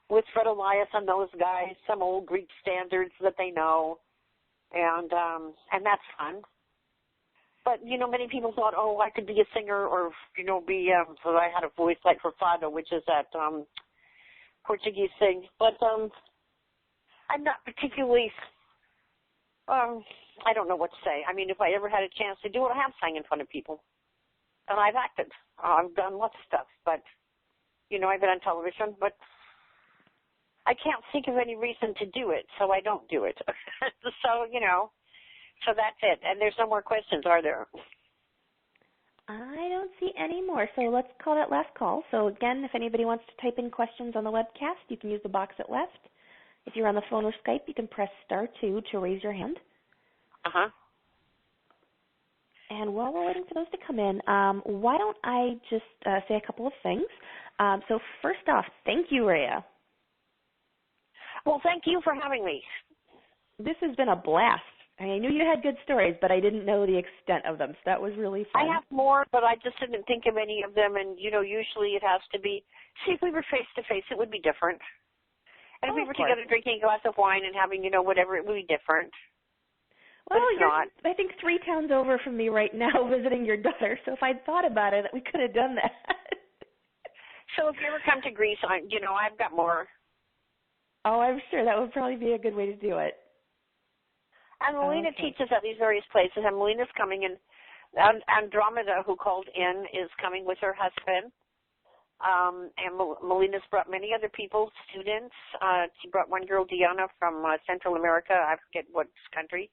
with Fred Elias and those guys, some old Greek standards that they know, and that's fun. But, many people thought, oh, I could be a singer or, so I had a voice like for Fado, which is that Portuguese thing. But I'm not particularly, I don't know what to say. I mean, if I ever had a chance to do it, I have sang in front of people. And I've acted. I've done lots of stuff, but, I've been on television, but I can't think of any reason to do it, so I don't do it. So, so that's it. And there's no more questions, are there? I don't see any more, so let's call that last call. So, again, if anybody wants to type in questions on the webcast, you can use the box at left. If you're on the phone or Skype, you can press *2 to raise your hand. Uh-huh. And while we're waiting for those to come in, why don't I just say a couple of things. So first off, thank you, Rhea. Well, thank you for having me. This has been a blast. I knew you had good stories, but I didn't know the extent of them, so that was really fun. I have more, but I just didn't think of any of them, and, usually it has to be, see, if we were face-to-face, it would be different. And if we were together drinking a glass of wine and having, whatever, it would be different. Well, you're, I think 3 towns over from me right now visiting your daughter, so if I'd thought about it, we could have done that. So if you ever come to Greece, I've got more. Oh, I'm sure that would probably be a good way to do it. And Melina teaches at these various places, and Melina's coming, and Andromeda, who called in, is coming with her husband. And Melina's brought many other people, students. She brought one girl, Diana, from Central America, I forget what country.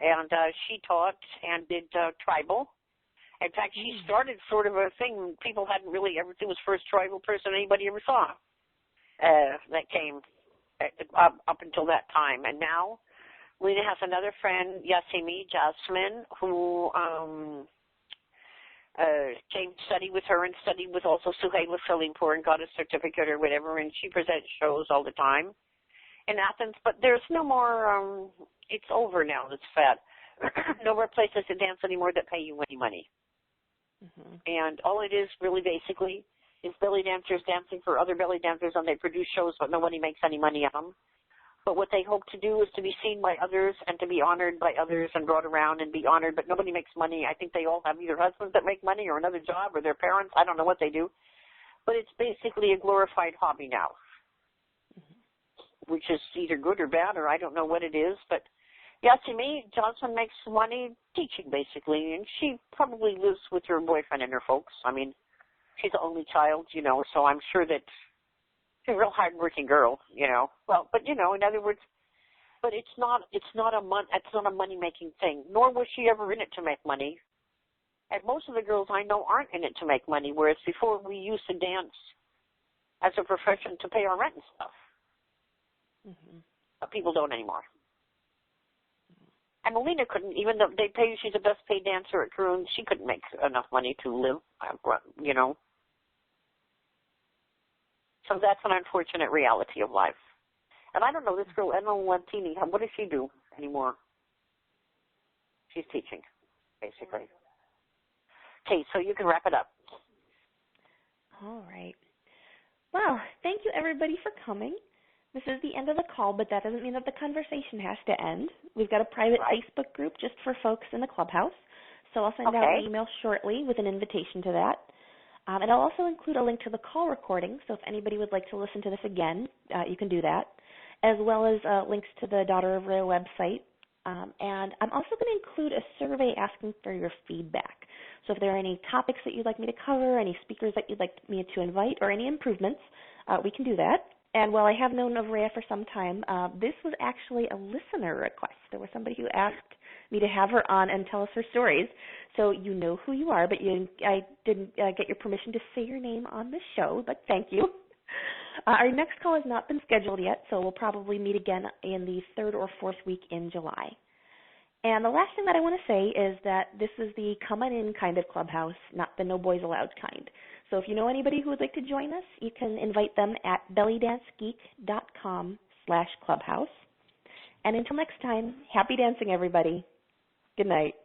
And she taught and did tribal. In fact, she started sort of a thing people hadn't really ever seen. It was the first tribal person anybody ever saw that came up until that time. And now Lena has another friend, Jasmine, who came to study with her and studied with also Jamila Salimpour and got a certificate or whatever, and she presents shows all the time. in Athens, but there's no more, it's over now, it's fad. No more places to dance anymore that pay you any money. Mm-hmm. And all it is really basically is belly dancers dancing for other belly dancers, and they produce shows, but nobody makes any money at them. But what they hope to do is to be seen by others and to be honored by others and brought around and be honored, but nobody makes money. I think they all have either husbands that make money or another job or their parents. I don't know what they do. But it's basically a glorified hobby now, which is either good or bad, or I don't know what it is. But, yeah, to me, Jocelyn makes money teaching, basically, and she probably lives with her boyfriend and her folks. I mean, she's the only child, you know, so I'm sure that she's a real hard-working girl, you know. Well, but, you know, in other words, but it's not a money-making thing, nor was she ever in it to make money. And most of the girls I know aren't in it to make money, whereas before we used to dance as a profession to pay our rent and stuff. Mm-hmm. But people don't anymore. And Melina couldn't, even though they pay, she's the best paid dancer at Croon, she couldn't make enough money to live, you know. So that's an unfortunate reality of life. And I don't know, this girl, Emma Lantini, what does she do anymore? She's teaching, basically. Okay, so you can wrap it up. All right. Well, thank you, everybody, for coming. This is the end of the call, but that doesn't mean that the conversation has to end. We've got a private Facebook group just for folks in the clubhouse, so I'll send out an email shortly with an invitation to that. And I'll also include a link to the call recording, so if anybody would like to listen to this again, you can do that, as well as links to the Daughter of Rhea website. And I'm also going to include a survey asking for your feedback. So if there are any topics that you'd like me to cover, any speakers that you'd like me to invite, or any improvements, we can do that. And while I have known of Rhea for some time, this was actually a listener request. There was somebody who asked me to have her on and tell us her stories. So you know who you are, but I didn't get your permission to say your name on the show, but thank you. Our next call has not been scheduled yet, so we'll probably meet again in the 3rd or 4th week in July. And the last thing that I want to say is that this is the come on in kind of clubhouse, not the no boys allowed kind. So if you know anybody who would like to join us, you can invite them at bellydancegeek.com/clubhouse. And until next time, happy dancing, everybody. Good night.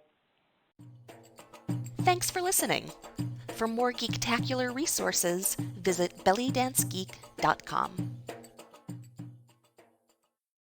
Thanks for listening. For more geek-tacular resources, visit bellydancegeek.com.